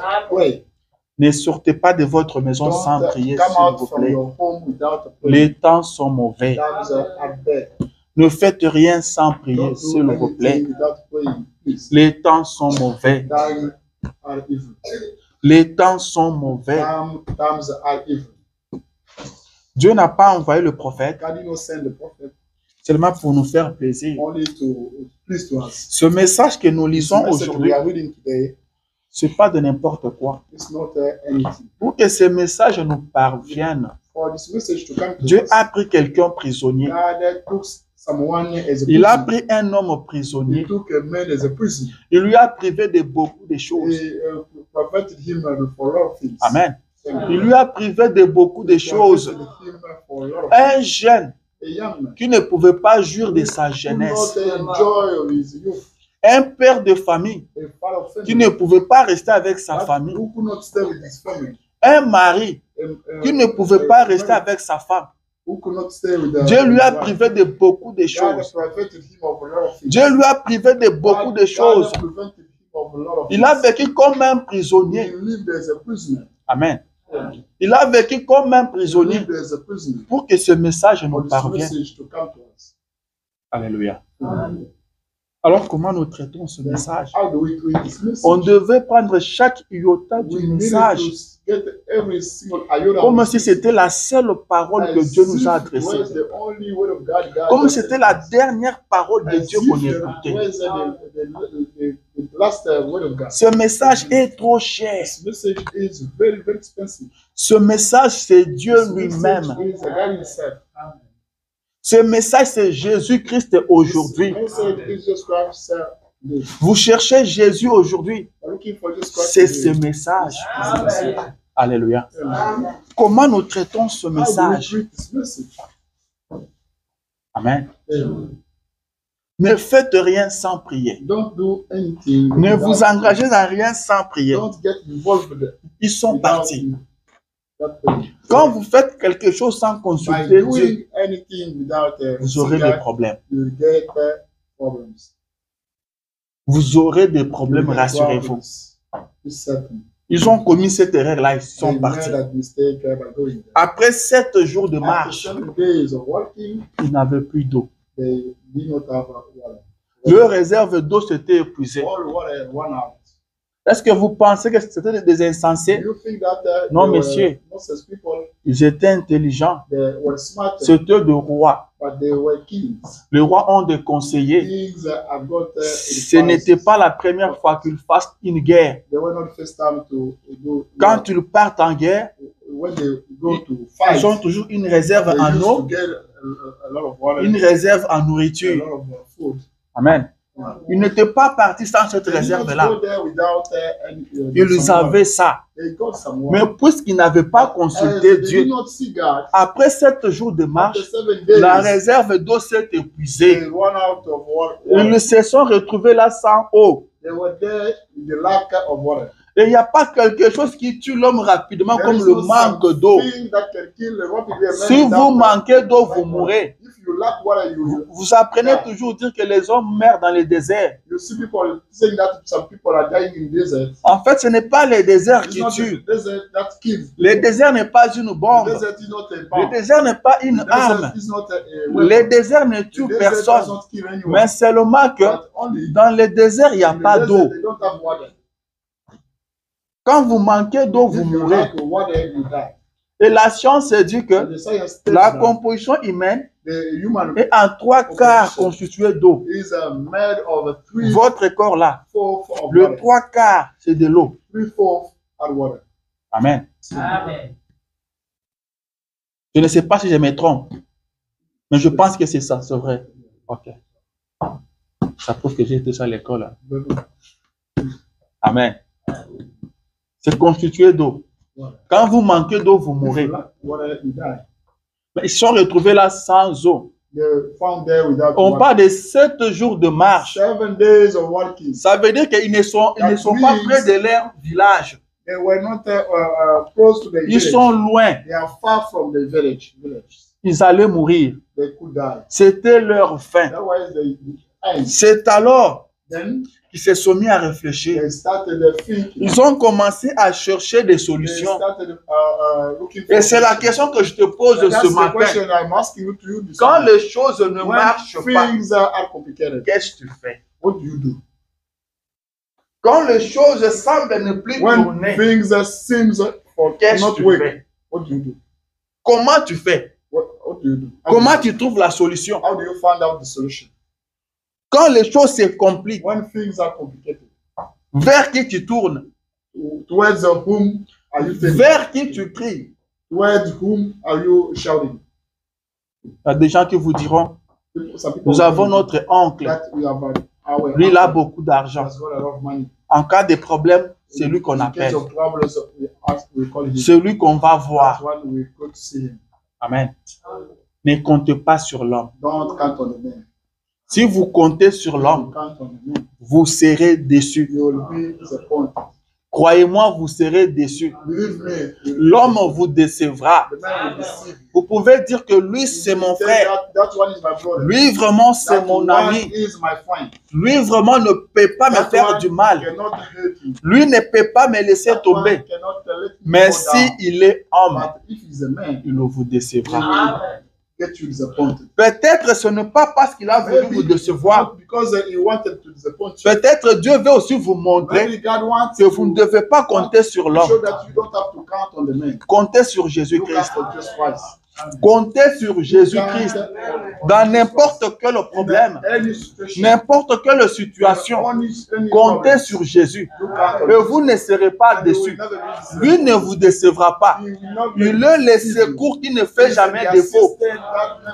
Speaker 1: Ne sortez pas de votre maison sans prier, s'il vous plaît. Les temps sont mauvais. Ne faites rien sans prier, s'il vous plaît. Les temps sont mauvais. Les temps sont mauvais. Dieu n'a pas envoyé le prophète seulement pour nous faire plaisir. Ce message que nous lisons aujourd'hui, ce n'est pas de n'importe quoi. Pour que ce message nous parvienne, Dieu a pris quelqu'un prisonnier. Il a pris un homme prisonnier. Il lui a privé de beaucoup de choses. Amen. Il lui a privé de beaucoup de choses. Un jeune qui ne pouvait pas jouir de sa jeunesse. Un père de famille qui ne pouvait pas rester avec sa famille. Un mari qui ne pouvait pas rester avec sa femme. Dieu lui a privé de beaucoup de choses. Dieu lui a privé de beaucoup de choses. Il a vécu comme un prisonnier. Amen. Il a vécu comme un prisonnier pour que ce message nous parvienne. Alléluia. Alors, comment nous traitons ce message? On devait prendre chaque iota du message comme si c'était la seule parole que Dieu nous a adressée. Comme si c'était la dernière parole de Dieu qu'on écoutait. Ce message est trop cher. Ce message, c'est Dieu lui-même. Ce message, c'est Jésus-Christ aujourd'hui. Vous cherchez Jésus aujourd'hui. C'est ce message. Alléluia. Comment nous traitons ce message? Amen. Ne faites rien sans prier. Ne vous engagez dans rien sans prier. Ils sont partis. Quand vous faites quelque chose sans consulter Dieu, vous aurez des problèmes. Vous aurez des problèmes, rassurez-vous. Ils ont commis cette erreur-là, ils sont partis. Après 7 jours de marche, ils n'avaient plus d'eau. Leur réserve d'eau s'était épuisée. Est-ce que vous pensez que c'était des insensés? Non, messieurs. Ils étaient intelligents. C'était des rois. Les rois ont des conseillers. Ce n'était pas la première fois qu'ils fassent une guerre. Quand ils partent en guerre, ils ont toujours une réserve en eau, une réserve en nourriture. Amen. Ils n'étaient pas partis sans cette réserve-là. Ils avaient ça. Mais puisqu'ils n'avaient pas consulté Dieu, après 7 jours de marche, la réserve d'eau s'est épuisée. Ils se sont retrouvés là sans eau. Et il n'y a pas quelque chose qui tue l'homme rapidement comme le manque d'eau. Si vous manquez d'eau, vous mourrez. Vous apprenez toujours à dire que les hommes meurent dans les déserts. En fait, ce n'est pas les déserts qui tuent. Le désert n'est pas une bombe. Le désert n'est pas une arme. Le désert ne tue personne. Mais seulement que dans le désert, il n'y a pas d'eau. Quand vous manquez d'eau, vous mourrez. Et la science dit que la composition humaine est en 3/4 constituée d'eau. Votre corps là, le 3/4 c'est de l'eau. Amen. Je ne sais pas si je me trompe, mais je pense que c'est ça, c'est vrai. Ok. Ça prouve que j'ai été à l'école. Amen. C'est constitué d'eau. Quand vous manquez d'eau, vous mourrez. Mais ils sont retrouvés là sans eau. On parle de 7 jours de marche. Ça veut dire qu'ils ne sont pas près de leur village. Ils sont loin. Ils allaient mourir. C'était leur fin. C'est alors qu'ils se sont mis à réfléchir. Ils ont commencé à chercher des solutions. Et c'est la question que je te pose ce matin. Quand les choses ne marchent pas, qu'est-ce que tu fais? Quand les choses semblent ne plus tourner, qu'est-ce que tu fais? Comment tu fais? Comment tu trouves la solution? Quand les choses se compliquent, vers qui tu tournes? Vers qui tu cries? Il y a des gens qui vous diront, nous avons notre oncle, lui il a beaucoup d'argent. En cas de problème, c'est lui qu'on appelle. C'est lui qu'on va voir. Amen. Ne comptez pas sur l'homme. Si vous comptez sur l'homme, vous serez déçus. Croyez-moi, vous serez déçus. L'homme vous décevra. Vous pouvez dire que lui, c'est mon frère. Lui, vraiment, c'est mon ami. Lui, vraiment, ne peut pas me faire du mal. Lui ne peut pas me laisser tomber. Mais s'il est homme, il vous décevra. Peut-être ce n'est pas parce qu'il a voulu vous décevoir. Peut-être Dieu veut aussi vous montrer que vous ne devez pas compter sur l'homme. Comptez sur Jésus-Christ. Comptez sur Jésus-Christ dans n'importe quel problème, n'importe quelle situation. Comptez sur Jésus et vous ne serez pas déçus. Lui ne vous décevra pas. Il est le secours qui ne fait jamais défaut.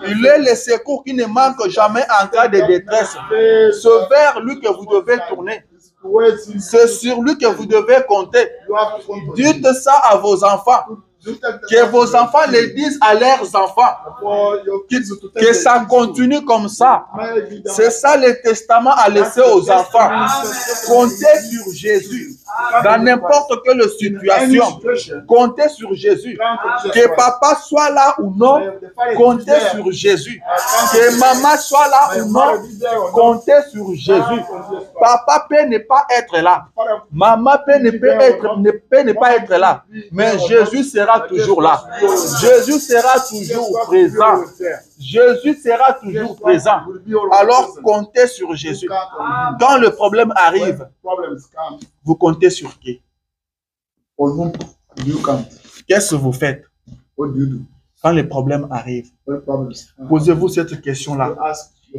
Speaker 1: Il est le secours qui ne manque jamais en cas de détresse. C'est vers lui que vous devez tourner. C'est sur lui que vous devez compter. Dites ça à vos enfants. Que vos enfants le disent à leurs enfants. Que ça continue comme ça. C'est ça le testament à laisser aux enfants. Comptez sur Jésus. Dans n'importe quelle situation. Comptez sur Jésus. Que papa soit là ou non. Comptez sur Jésus. Que maman soit là ou non. Comptez sur Jésus. Papa peut ne pas être là. Maman peut ne pas être là. Mais Jésus sera toujours là. Jésus sera toujours présent. Jésus sera toujours présent. Alors comptez sur Jésus. Quand le problème arrive, vous comptez sur qui? Qu'est-ce que vous faites quand les problèmes arrivent? Posez-vous cette question-là.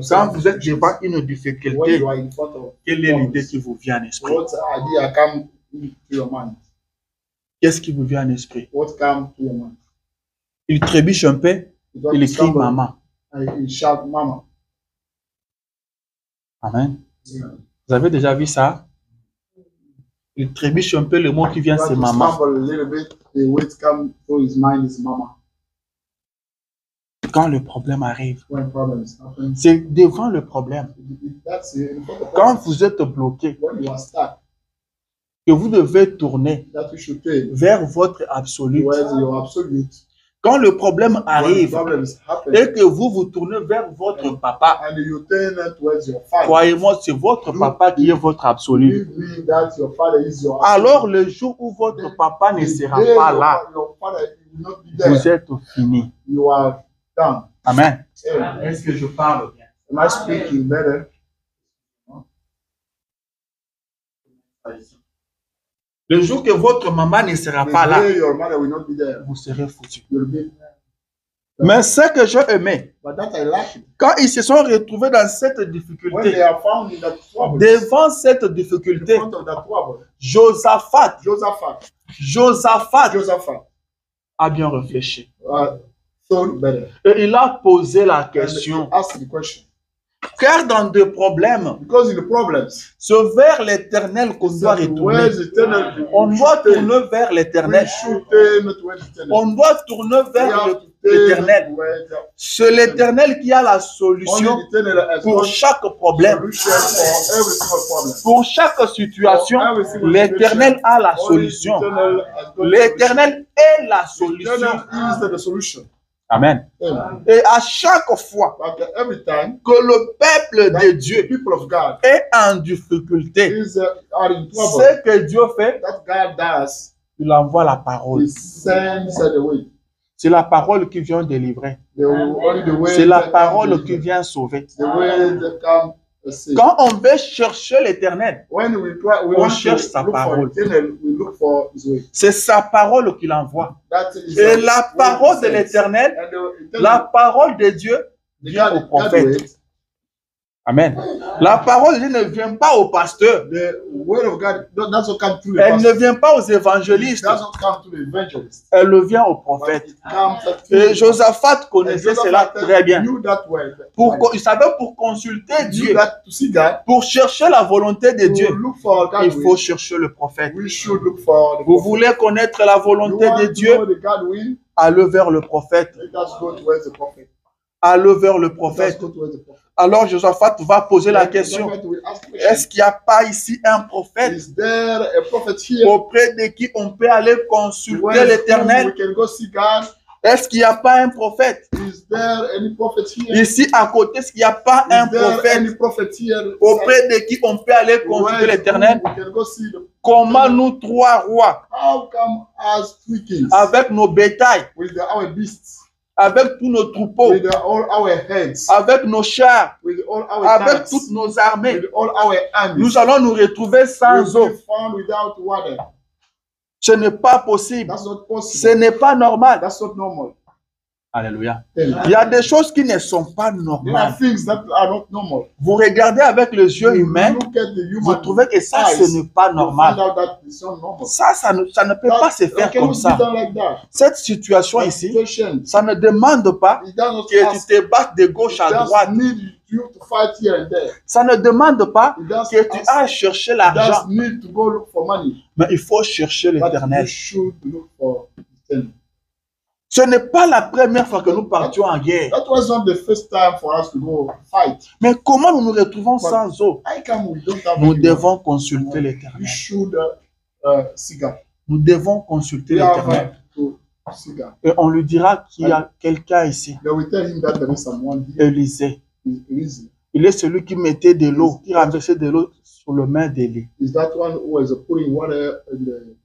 Speaker 1: Quand vous êtes devant une difficulté, quelle est l'idée qui vous vient à l'esprit? Qu'est-ce qui vous vient à l'esprit? Il trébuche un peu, il crie maman. Amen. Vous avez déjà vu ça? Il trébuche un peu, le mot qui vient, c'est maman. Quand le problème arrive, c'est devant le problème. Quand vous êtes bloqué, que vous devez tourner
Speaker 2: that you should take
Speaker 1: vers votre absolu.
Speaker 2: towards your absolute.
Speaker 1: Quand le problème
Speaker 2: When
Speaker 1: arrive
Speaker 2: problems happen,
Speaker 1: et que vous vous tournez vers votre papa,
Speaker 2: and you turn towards your father,
Speaker 1: croyez-moi, c'est votre papa qui est votre absolu.
Speaker 2: believe me that your father is your
Speaker 1: Alors, le jour où votre papa ne sera pas là,
Speaker 2: your father will not be there.
Speaker 1: vous êtes fini.
Speaker 2: You are done.
Speaker 1: Amen.
Speaker 2: Amen.
Speaker 1: Est-ce que je parle bien?
Speaker 2: Am I speaking better?
Speaker 1: Le jour que votre maman ne sera
Speaker 2: The
Speaker 1: pas là,
Speaker 2: day your mother will not be there.
Speaker 1: vous serez foutu.
Speaker 2: You'll be.
Speaker 1: Mais ce que j'ai aimé,
Speaker 2: But that I like it.
Speaker 1: quand ils se sont retrouvés dans cette
Speaker 2: When they
Speaker 1: difficulté,
Speaker 2: are found in that trouble,
Speaker 1: devant cette
Speaker 2: in
Speaker 1: difficulté,
Speaker 2: front of that trouble,
Speaker 1: Josaphat
Speaker 2: Josaphat
Speaker 1: a bien réfléchi.
Speaker 2: thought better.
Speaker 1: Et il a posé la
Speaker 2: And
Speaker 1: question.
Speaker 2: he asked the question.
Speaker 1: Car dans des problèmes,
Speaker 2: Because in the problems,
Speaker 1: c'est vers l'éternel qu'on doit retourner.
Speaker 2: where's eternal?
Speaker 1: On doit tourner vers l'éternel.
Speaker 2: We should turn towards eternal.
Speaker 1: On doit tourner
Speaker 2: We
Speaker 1: vers
Speaker 2: have to turn
Speaker 1: l'éternel.
Speaker 2: towards
Speaker 1: C'est l'éternel qui a la solution
Speaker 2: only eternal as
Speaker 1: pour
Speaker 2: one
Speaker 1: chaque problème.
Speaker 2: solution for every single problem.
Speaker 1: Pour chaque situation, l'éternel a la solution.
Speaker 2: Only eternal has got
Speaker 1: L'éternel est la
Speaker 2: solution.
Speaker 1: solution.
Speaker 2: Eternal is the solution.
Speaker 1: Amen.
Speaker 2: Amen.
Speaker 1: Et à chaque fois
Speaker 2: But every time
Speaker 1: que le peuple de
Speaker 2: the
Speaker 1: Dieu
Speaker 2: people of God
Speaker 1: est en difficulté,
Speaker 2: are in trouble,
Speaker 1: ce que Dieu fait,
Speaker 2: that God does,
Speaker 1: il envoie la parole.
Speaker 2: He sends the way.
Speaker 1: C'est la parole qui vient délivrer.
Speaker 2: Only the way
Speaker 1: C'est la
Speaker 2: that
Speaker 1: parole
Speaker 2: comes
Speaker 1: qui vient sauver.
Speaker 2: the way that come save.
Speaker 1: Quand on veut chercher l'éternel,
Speaker 2: When we try, we
Speaker 1: on
Speaker 2: want to
Speaker 1: cherche sa
Speaker 2: look for
Speaker 1: parole.
Speaker 2: eternal, we look for His way.
Speaker 1: c'est sa parole qu'il envoie.
Speaker 2: That is
Speaker 1: Et
Speaker 2: the
Speaker 1: la
Speaker 2: way
Speaker 1: parole
Speaker 2: He
Speaker 1: de
Speaker 2: sends.
Speaker 1: l'éternel,
Speaker 2: And the eternal-
Speaker 1: la parole de Dieu
Speaker 2: the
Speaker 1: vient au
Speaker 2: God
Speaker 1: prophète.
Speaker 2: way,
Speaker 1: Amen. La parole de Dieu ne vient pas au pasteur.
Speaker 2: the word of God doesn't come through the
Speaker 1: Elle ne
Speaker 2: pastor.
Speaker 1: vient pas aux
Speaker 2: It
Speaker 1: évangélistes.
Speaker 2: doesn't come to the evangelist.
Speaker 1: Elle vient au
Speaker 2: But
Speaker 1: prophète.
Speaker 2: it comes
Speaker 1: Et
Speaker 2: through
Speaker 1: Josaphat
Speaker 2: And
Speaker 1: connaissait
Speaker 2: Josaphat
Speaker 1: cela très bien.
Speaker 2: knew that word.
Speaker 1: Il savait pour consulter
Speaker 2: He knew
Speaker 1: Dieu,
Speaker 2: that to see God,
Speaker 1: pour chercher la volonté de
Speaker 2: to
Speaker 1: Dieu,
Speaker 2: look for
Speaker 1: il
Speaker 2: God's
Speaker 1: faut
Speaker 2: will,
Speaker 1: chercher le prophète.
Speaker 2: we should look for the
Speaker 1: Vous
Speaker 2: prophet.
Speaker 1: voulez connaître la
Speaker 2: You
Speaker 1: volonté
Speaker 2: want
Speaker 1: de
Speaker 2: to
Speaker 1: Dieu?
Speaker 2: know the God will?
Speaker 1: Allez vers le prophète.
Speaker 2: Let us go towards the prophet.
Speaker 1: Allez vers le
Speaker 2: Let us
Speaker 1: prophète.
Speaker 2: go towards the prophet.
Speaker 1: Alors Josaphat va poser la question.
Speaker 2: The prophet will ask the question,
Speaker 1: Est-ce qu'il n'y a pas ici un prophète
Speaker 2: is there a prophet here?
Speaker 1: auprès de qui on peut aller consulter
Speaker 2: Where
Speaker 1: l'éternel?
Speaker 2: we can go see God?
Speaker 1: Est-ce qu'il n'y a pas un prophète?
Speaker 2: Is there any prophet here?
Speaker 1: Ici à côté, est-ce qu'il n'y a pas un
Speaker 2: Is there
Speaker 1: prophète
Speaker 2: any prophet here?
Speaker 1: auprès de qui on peut aller consulter
Speaker 2: Where
Speaker 1: l'éternel?
Speaker 2: we can go see the,
Speaker 1: Comment nous trois rois,
Speaker 2: how come as three kings
Speaker 1: avec nos bétails,
Speaker 2: with our beasts,
Speaker 1: avec tous nos troupeaux,
Speaker 2: with all our heads,
Speaker 1: avec nos chars,
Speaker 2: with all our
Speaker 1: avec
Speaker 2: tanks,
Speaker 1: toutes nos armées,
Speaker 2: with all our armies,
Speaker 1: nous allons nous retrouver sans
Speaker 2: will
Speaker 1: eau?
Speaker 2: be found without water?
Speaker 1: Ce n'est pas possible.
Speaker 2: That's not
Speaker 1: Ce
Speaker 2: possible.
Speaker 1: n'est pas normal.
Speaker 2: That's not normal.
Speaker 1: Alléluia.
Speaker 2: Amen.
Speaker 1: Il y a des choses qui ne sont pas
Speaker 2: There are
Speaker 1: normales.
Speaker 2: things that are not normal.
Speaker 1: Vous regardez avec les yeux
Speaker 2: You
Speaker 1: humains,
Speaker 2: look at the
Speaker 1: vous
Speaker 2: human
Speaker 1: trouvez que ça, ce
Speaker 2: eyes,
Speaker 1: n'est pas
Speaker 2: you find
Speaker 1: normal.
Speaker 2: out that it's not normal.
Speaker 1: Ça ne peut pas se faire
Speaker 2: That cannot
Speaker 1: comme
Speaker 2: be
Speaker 1: ça.
Speaker 2: done like that.
Speaker 1: Cette situation
Speaker 2: That
Speaker 1: ici,
Speaker 2: situation,
Speaker 1: ça ne demande pas
Speaker 2: it does not
Speaker 1: que tu
Speaker 2: ask,
Speaker 1: te battes de gauche à
Speaker 2: it
Speaker 1: droite.
Speaker 2: does need you to fight here and there.
Speaker 1: Ça ne demande pas
Speaker 2: It does
Speaker 1: que tu
Speaker 2: ask,
Speaker 1: ailles chercher
Speaker 2: it
Speaker 1: l'argent.
Speaker 2: does need to go look for money.
Speaker 1: Mais il faut chercher
Speaker 2: But
Speaker 1: l'éternel.
Speaker 2: you should look for eternal.
Speaker 1: Ce n'est pas la première fois que nous partions en guerre.
Speaker 2: That was not the first time for us to go fight.
Speaker 1: Mais comment nous nous retrouvons sans eau?
Speaker 2: How come we don't have
Speaker 1: Nous
Speaker 2: any
Speaker 1: devons
Speaker 2: money?
Speaker 1: consulter
Speaker 2: We
Speaker 1: l'éternel.
Speaker 2: should see God.
Speaker 1: Nous devons consulter
Speaker 2: We have
Speaker 1: l'éternel.
Speaker 2: to see God.
Speaker 1: Et on lui dira qu'il y a quelqu'un ici,
Speaker 2: Then we tell him that there is someone here.
Speaker 1: Élisée.
Speaker 2: Is easy.
Speaker 1: Il est celui qui mettait de l'eau, qui renversait de l'eau sur le main d'Élie.
Speaker 2: Is that one who was putting water in the hands?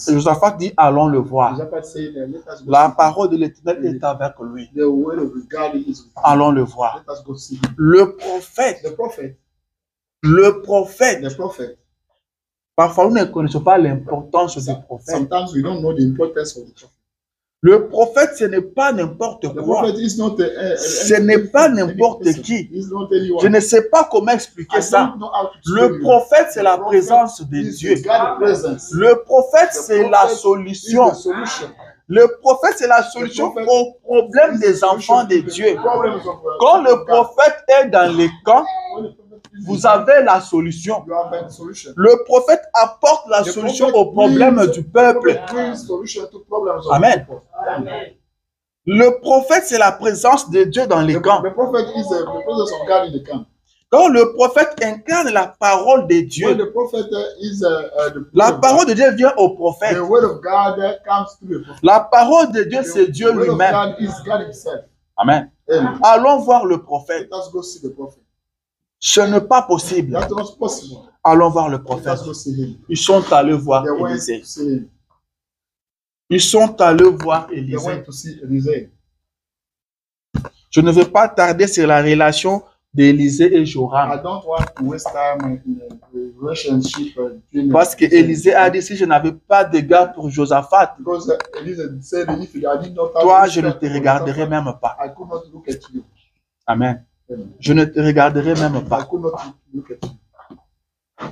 Speaker 1: Et Josaphat dit, allons le voir.
Speaker 2: Josaphat said, let us go
Speaker 1: La
Speaker 2: see
Speaker 1: parole de l'éternel est avec lui.
Speaker 2: him. The word of God is with him.
Speaker 1: Allons le voir.
Speaker 2: Let us go see him.
Speaker 1: Le prophète,
Speaker 2: The prophet,
Speaker 1: le prophète.
Speaker 2: the prophet.
Speaker 1: Parfois, nous ne connaissons pas l'importance du prophète.
Speaker 2: Sometimes we don't know the importance of the prophet.
Speaker 1: Le prophète, ce n'est pas n'importe
Speaker 2: The
Speaker 1: quoi.
Speaker 2: prophet is not
Speaker 1: Ce n'est pas n'importe qui.
Speaker 2: He's not anyone.
Speaker 1: Je ne sais pas comment
Speaker 2: I
Speaker 1: expliquer ça.
Speaker 2: don't know how to
Speaker 1: Le
Speaker 2: explain it.
Speaker 1: prophète, c'est la
Speaker 2: The prophet
Speaker 1: présence de
Speaker 2: is
Speaker 1: Dieu.
Speaker 2: God's presence.
Speaker 1: Le prophète, c'est la
Speaker 2: prophet
Speaker 1: solution.
Speaker 2: Is the solution.
Speaker 1: Le prophète, c'est la solution
Speaker 2: prophète
Speaker 1: aux problèmes des enfants de Dieu.
Speaker 2: Problems of,
Speaker 1: Quand le prophète est dans les camps,
Speaker 2: when the prophet is
Speaker 1: vous avez la solution.
Speaker 2: you have a solution.
Speaker 1: Le prophète apporte la
Speaker 2: The
Speaker 1: solution
Speaker 2: prophet
Speaker 1: aux problèmes
Speaker 2: brings-
Speaker 1: du peuple.
Speaker 2: the prophet brings solution to problems of
Speaker 1: Amen.
Speaker 2: people. Amen.
Speaker 1: Le prophète, c'est la présence de Dieu dans les camps.
Speaker 2: The prophet is the presence of God in the camp.
Speaker 1: Quand le prophète incarne la parole de Dieu,
Speaker 2: when the prophet is
Speaker 1: la parole de Dieu vient au prophète.
Speaker 2: the word of God comes to the prophet.
Speaker 1: La parole de Dieu, c'est Dieu
Speaker 2: The word of
Speaker 1: lui-même.
Speaker 2: God is God himself.
Speaker 1: Amen.
Speaker 2: Amen.
Speaker 1: Allons voir le prophète.
Speaker 2: Let us go see the prophet.
Speaker 1: Ce n'est pas possible.
Speaker 2: That's not possible.
Speaker 1: Allons voir le
Speaker 2: Let
Speaker 1: prophète.
Speaker 2: us go see him.
Speaker 1: Ils sont allés voir
Speaker 2: They went
Speaker 1: Élisée.
Speaker 2: to see him.
Speaker 1: Ils sont allés voir
Speaker 2: They
Speaker 1: Élisée.
Speaker 2: went to see Elisée.
Speaker 1: Je ne vais pas tarder sur la relation d'Élisée et
Speaker 2: I
Speaker 1: Joram.
Speaker 2: don't want to waste time in the relationship between
Speaker 1: Parce que Élisée a dit, si je n'avais pas d'égard pour Josaphat,
Speaker 2: because Elisée said if I did not have
Speaker 1: toi,
Speaker 2: respect
Speaker 1: je ne te
Speaker 2: for
Speaker 1: regarderai
Speaker 2: Josaphat,
Speaker 1: même pas.
Speaker 2: I could not look at you.
Speaker 1: Amen.
Speaker 2: Amen.
Speaker 1: Je ne te regarderai même
Speaker 2: I
Speaker 1: pas.
Speaker 2: could not look at you.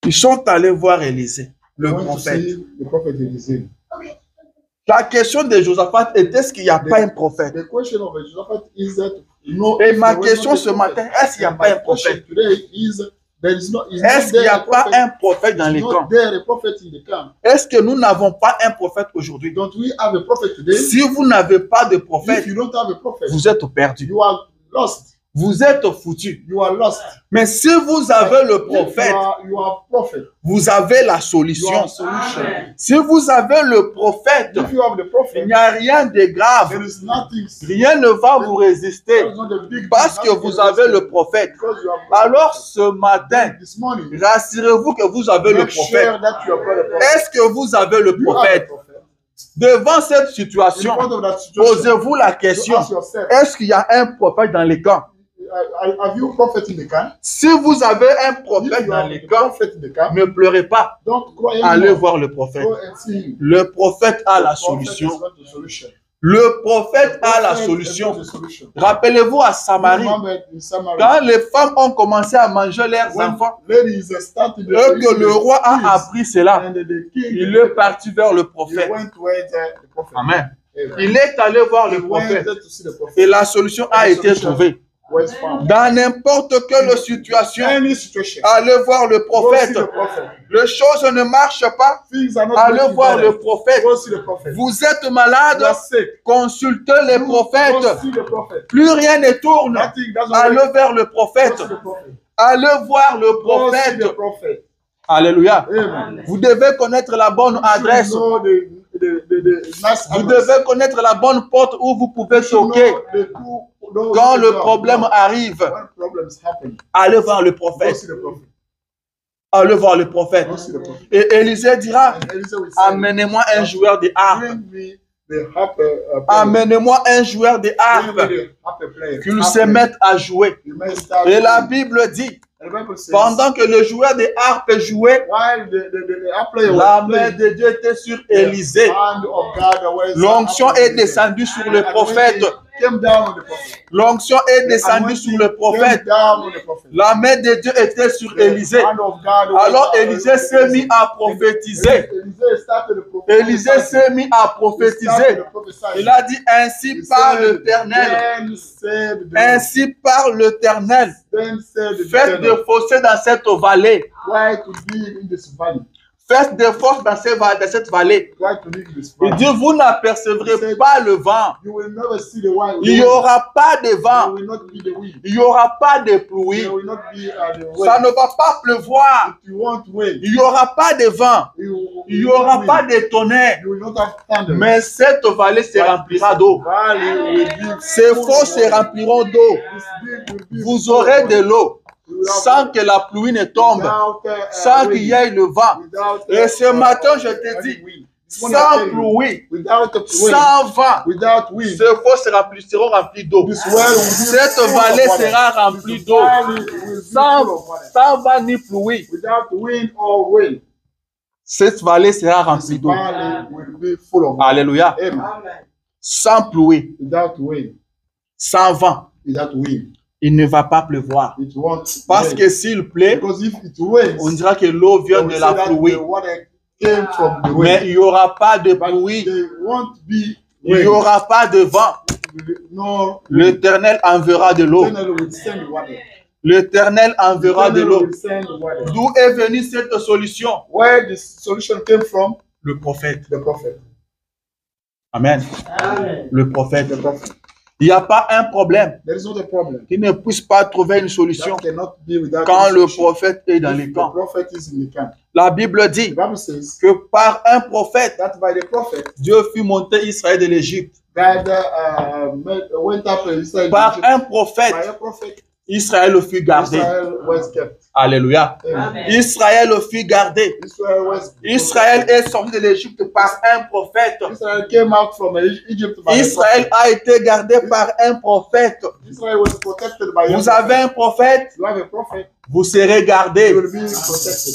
Speaker 1: Ils sont allés voir Élisée,
Speaker 2: They
Speaker 1: le
Speaker 2: went to
Speaker 1: prophète.
Speaker 2: see the prophet Elisée.
Speaker 1: La question de Josaphat était, est-ce qu'il n'y a pas un prophète?
Speaker 2: The question of Josaphat is that no.
Speaker 1: Et
Speaker 2: if
Speaker 1: ma
Speaker 2: there was
Speaker 1: question
Speaker 2: not a
Speaker 1: ce
Speaker 2: prophet.
Speaker 1: matin, est-ce qu'il n'y a
Speaker 2: And
Speaker 1: pas
Speaker 2: my
Speaker 1: un prophète?
Speaker 2: question today is there is not. Is
Speaker 1: Est-ce
Speaker 2: not
Speaker 1: qu'il n'y
Speaker 2: there
Speaker 1: a
Speaker 2: a
Speaker 1: pas
Speaker 2: prophet?
Speaker 1: un prophète dans
Speaker 2: Is
Speaker 1: les
Speaker 2: not
Speaker 1: camps?
Speaker 2: there a prophet in the camp?
Speaker 1: Est-ce que nous n'avons pas un prophète aujourd'hui?
Speaker 2: Don't we have a prophet today?
Speaker 1: Si vous n'avez pas de prophète,
Speaker 2: If you don't have a prophet,
Speaker 1: vous êtes perdu.
Speaker 2: you are lost.
Speaker 1: Vous êtes foutu.
Speaker 2: You are lost.
Speaker 1: Mais si vous avez le
Speaker 2: If
Speaker 1: prophète,
Speaker 2: you are prophet.
Speaker 1: vous avez la
Speaker 2: You
Speaker 1: solution.
Speaker 2: have solution.
Speaker 1: Si vous avez le prophète,
Speaker 2: If you have the
Speaker 1: il
Speaker 2: prophet,
Speaker 1: n'y a rien de grave.
Speaker 2: there is nothing.
Speaker 1: Rien ne va vous résister
Speaker 2: There is not a big
Speaker 1: parce
Speaker 2: deal,
Speaker 1: que
Speaker 2: nothing
Speaker 1: vous
Speaker 2: can
Speaker 1: avez
Speaker 2: resist
Speaker 1: le
Speaker 2: you.
Speaker 1: prophète.
Speaker 2: Because you have
Speaker 1: Alors ce matin,
Speaker 2: this morning,
Speaker 1: rassurez-vous que vous avez le
Speaker 2: make
Speaker 1: prophète.
Speaker 2: sure that you have got a prophet.
Speaker 1: Est-ce que vous avez le
Speaker 2: You have a
Speaker 1: prophète?
Speaker 2: prophet.
Speaker 1: Devant cette
Speaker 2: In
Speaker 1: situation,
Speaker 2: front of that situation,
Speaker 1: posez-vous la
Speaker 2: you
Speaker 1: question,
Speaker 2: ask yourself,
Speaker 1: est-ce qu'il y a un prophète dans les camps?
Speaker 2: have you a prophet in the camp?
Speaker 1: Si vous avez un
Speaker 2: If
Speaker 1: prophète
Speaker 2: you
Speaker 1: dans
Speaker 2: have
Speaker 1: les
Speaker 2: a
Speaker 1: camps,
Speaker 2: prophet in the camp,
Speaker 1: ne pleurez pas.
Speaker 2: don't cry
Speaker 1: Allez
Speaker 2: anymore.
Speaker 1: voir le prophète.
Speaker 2: Go and see him.
Speaker 1: Le prophète a la
Speaker 2: The prophet
Speaker 1: solution.
Speaker 2: has got the solution.
Speaker 1: Le prophète a la
Speaker 2: Prophet has
Speaker 1: solution.
Speaker 2: got the solution.
Speaker 1: Rappelez-vous à Samarie,
Speaker 2: Remember in Samaria,
Speaker 1: quand les femmes ont commencé à manger leurs
Speaker 2: when
Speaker 1: enfants,
Speaker 2: ladies started
Speaker 1: et que le roi a appris cela,
Speaker 2: and the king,
Speaker 1: il est parti vers le
Speaker 2: he
Speaker 1: prophète.
Speaker 2: went towards the prophet.
Speaker 1: Amen.
Speaker 2: Amen.
Speaker 1: Il est allé voir
Speaker 2: He
Speaker 1: le prophète
Speaker 2: went to see the prophet.
Speaker 1: et la solution a été trouvée.
Speaker 2: Was found.
Speaker 1: Dans n'importe quelle situation,
Speaker 2: Any situation,
Speaker 1: allez voir le
Speaker 2: go see
Speaker 1: prophète.
Speaker 2: the prophet.
Speaker 1: Les choses ne marchent pas,
Speaker 2: Things are not
Speaker 1: allez
Speaker 2: working
Speaker 1: voir
Speaker 2: better.
Speaker 1: le prophète.
Speaker 2: Go see the prophet.
Speaker 1: Vous êtes
Speaker 2: You
Speaker 1: malade,
Speaker 2: are sick.
Speaker 1: consultez les
Speaker 2: Go
Speaker 1: prophètes.
Speaker 2: see the prophet.
Speaker 1: Plus rien ne tourne.
Speaker 2: Nothing doesn't
Speaker 1: Allez
Speaker 2: work.
Speaker 1: vers le
Speaker 2: Go
Speaker 1: prophète.
Speaker 2: see the prophet.
Speaker 1: Allez voir le
Speaker 2: Go see
Speaker 1: prophète.
Speaker 2: the prophet.
Speaker 1: Alléluia.
Speaker 2: Amen.
Speaker 1: Vous devez connaître la bonne adresse.
Speaker 2: You know the nice
Speaker 1: Vous
Speaker 2: address.
Speaker 1: devez connaître la bonne porte où vous pouvez
Speaker 2: You know
Speaker 1: toquer
Speaker 2: the two doors
Speaker 1: quand
Speaker 2: you
Speaker 1: le
Speaker 2: can
Speaker 1: problème
Speaker 2: go.
Speaker 1: arrive.
Speaker 2: When problems happen,
Speaker 1: Allez voir le
Speaker 2: go
Speaker 1: prophète.
Speaker 2: see the prophet.
Speaker 1: Allez voir le prophète.
Speaker 2: Go see the prophet.
Speaker 1: Et Élisée dira,
Speaker 2: And Elisha will say,
Speaker 1: amenez-moi un joueur de harpe.
Speaker 2: bring me the harp player.
Speaker 1: Amenez-moi un joueur de
Speaker 2: Bring
Speaker 1: harpe
Speaker 2: me the harp player.
Speaker 1: qu'il
Speaker 2: Harp
Speaker 1: se
Speaker 2: player.
Speaker 1: mette à jouer.
Speaker 2: You may start
Speaker 1: Et la
Speaker 2: to-
Speaker 1: Bible dit,
Speaker 2: And the Bible says,
Speaker 1: pendant que le joueur de harpe jouait,
Speaker 2: while the harp player
Speaker 1: la
Speaker 2: was
Speaker 1: main
Speaker 2: playing,
Speaker 1: de Dieu était sur
Speaker 2: the
Speaker 1: Élisée.
Speaker 2: hand of God was
Speaker 1: L'onction
Speaker 2: upon
Speaker 1: est
Speaker 2: Elisha.
Speaker 1: descendue sur le
Speaker 2: And when
Speaker 1: prophète.
Speaker 2: it came down on the prophet.
Speaker 1: L'onction est
Speaker 2: And
Speaker 1: descendue
Speaker 2: when
Speaker 1: sur
Speaker 2: it
Speaker 1: le prophète.
Speaker 2: came down on the prophet,
Speaker 1: La main de Dieu était sur
Speaker 2: the
Speaker 1: Élisée.
Speaker 2: hand of God was
Speaker 1: Alors
Speaker 2: upon
Speaker 1: Élisée s'est mis à prophétiser.
Speaker 2: Élisée started to prophesy.
Speaker 1: Élisée s'est mis à prophétiser. Il a dit, ainsi parle l'Éternel. Ainsi parle l'Éternel. Faites des fossés dans cette vallée.
Speaker 2: Try to live in this valley.
Speaker 1: Faites des fosses dans cette vallée.
Speaker 2: Try to live in this
Speaker 1: Il
Speaker 2: valley.
Speaker 1: dit, vous n'apercevrez pas le vent.
Speaker 2: You will never see the wind.
Speaker 1: Il n'y aura pas de
Speaker 2: There
Speaker 1: vent.
Speaker 2: will not be the wind.
Speaker 1: Il n'y aura pas de pluie.
Speaker 2: There will not be the
Speaker 1: Ça
Speaker 2: wind.
Speaker 1: ne va pas pleuvoir.
Speaker 2: If you want wind,
Speaker 1: Il n'y aura pas de vent. Il n'y aura pas de tonnerre.
Speaker 2: You will not have thunder.
Speaker 1: Mais cette vallée se remplira d'eau.
Speaker 2: Valley will be
Speaker 1: Ces
Speaker 2: full of
Speaker 1: fosses se
Speaker 2: water.
Speaker 1: rempliront d'eau.
Speaker 2: This deep will be
Speaker 1: Vous
Speaker 2: full of
Speaker 1: aurez de
Speaker 2: water.
Speaker 1: l'eau
Speaker 2: You will have
Speaker 1: sans que la pluie ne tombe,
Speaker 2: without,
Speaker 1: sans qu'il y ait le vent.
Speaker 2: without,
Speaker 1: Et ce matin, je te dis, sans pluie,
Speaker 2: without wind,
Speaker 1: sans vent,
Speaker 2: without wind,
Speaker 1: ces fosses seront remplies d'eau.
Speaker 2: this well will be
Speaker 1: Cette
Speaker 2: full of
Speaker 1: vallée
Speaker 2: water.
Speaker 1: sera remplie
Speaker 2: This
Speaker 1: d'eau.
Speaker 2: valley will be
Speaker 1: Sans,
Speaker 2: full of water.
Speaker 1: sans vent ni pluie,
Speaker 2: Without wind or wind,
Speaker 1: cette vallée sera
Speaker 2: this
Speaker 1: remplie d'eau.
Speaker 2: valley will be full of water.
Speaker 1: Alléluia.
Speaker 2: Amen.
Speaker 1: Sans pluie,
Speaker 2: Without wind,
Speaker 1: sans vent,
Speaker 2: without wind,
Speaker 1: il ne va pas pleuvoir.
Speaker 2: it won't
Speaker 1: Parce
Speaker 2: rain.
Speaker 1: que s'il pleut,
Speaker 2: Because if it rains,
Speaker 1: on dira que l'eau
Speaker 2: they
Speaker 1: vient
Speaker 2: will
Speaker 1: de
Speaker 2: say
Speaker 1: la
Speaker 2: that
Speaker 1: pluie.
Speaker 2: the water came from the
Speaker 1: Mais
Speaker 2: wind.
Speaker 1: il n'y aura pas de
Speaker 2: But
Speaker 1: pluie,
Speaker 2: there won't be
Speaker 1: il n'y
Speaker 2: rain.
Speaker 1: aura pas de vent.
Speaker 2: No,
Speaker 1: L'Éternel enverra de l'eau.
Speaker 2: Eternal will send water.
Speaker 1: L'Éternel enverra de
Speaker 2: Eternal
Speaker 1: l'eau.
Speaker 2: will send water.
Speaker 1: D'où est venue cette solution?
Speaker 2: Where this solution came from?
Speaker 1: Le prophète.
Speaker 2: The prophet.
Speaker 1: Amen.
Speaker 3: Amen.
Speaker 1: Le prophète.
Speaker 2: The prophet.
Speaker 1: Il n'y a pas un problème
Speaker 2: There is not a problem
Speaker 1: qui ne puisse pas trouver une solution
Speaker 2: that cannot be without
Speaker 1: quand
Speaker 2: a
Speaker 1: le
Speaker 2: solution.
Speaker 1: prophète est dans les
Speaker 2: If the
Speaker 1: camps.
Speaker 2: prophet is in the camp.
Speaker 1: La Bible dit
Speaker 2: The Bible says
Speaker 1: que par un prophète,
Speaker 2: that by the prophet,
Speaker 1: Dieu fit monter Israël de l'Égypte.
Speaker 2: God went up and Israel.
Speaker 1: Par un
Speaker 2: By
Speaker 1: prophète,
Speaker 2: a prophet,
Speaker 1: Israël fut gardé.
Speaker 2: Israel was kept.
Speaker 1: Alléluia.
Speaker 2: Amen.
Speaker 1: Israël fut gardé.
Speaker 2: Israel was.
Speaker 1: Israël est sorti de l'Égypte par un prophète.
Speaker 2: Israel came out from Egypt by
Speaker 1: Israël a été gardé par un prophète.
Speaker 2: a prophet. Israel was protected by a
Speaker 1: Vous avez un prophète,
Speaker 2: You have a prophet.
Speaker 1: vous serez gardé.
Speaker 2: You will be protected.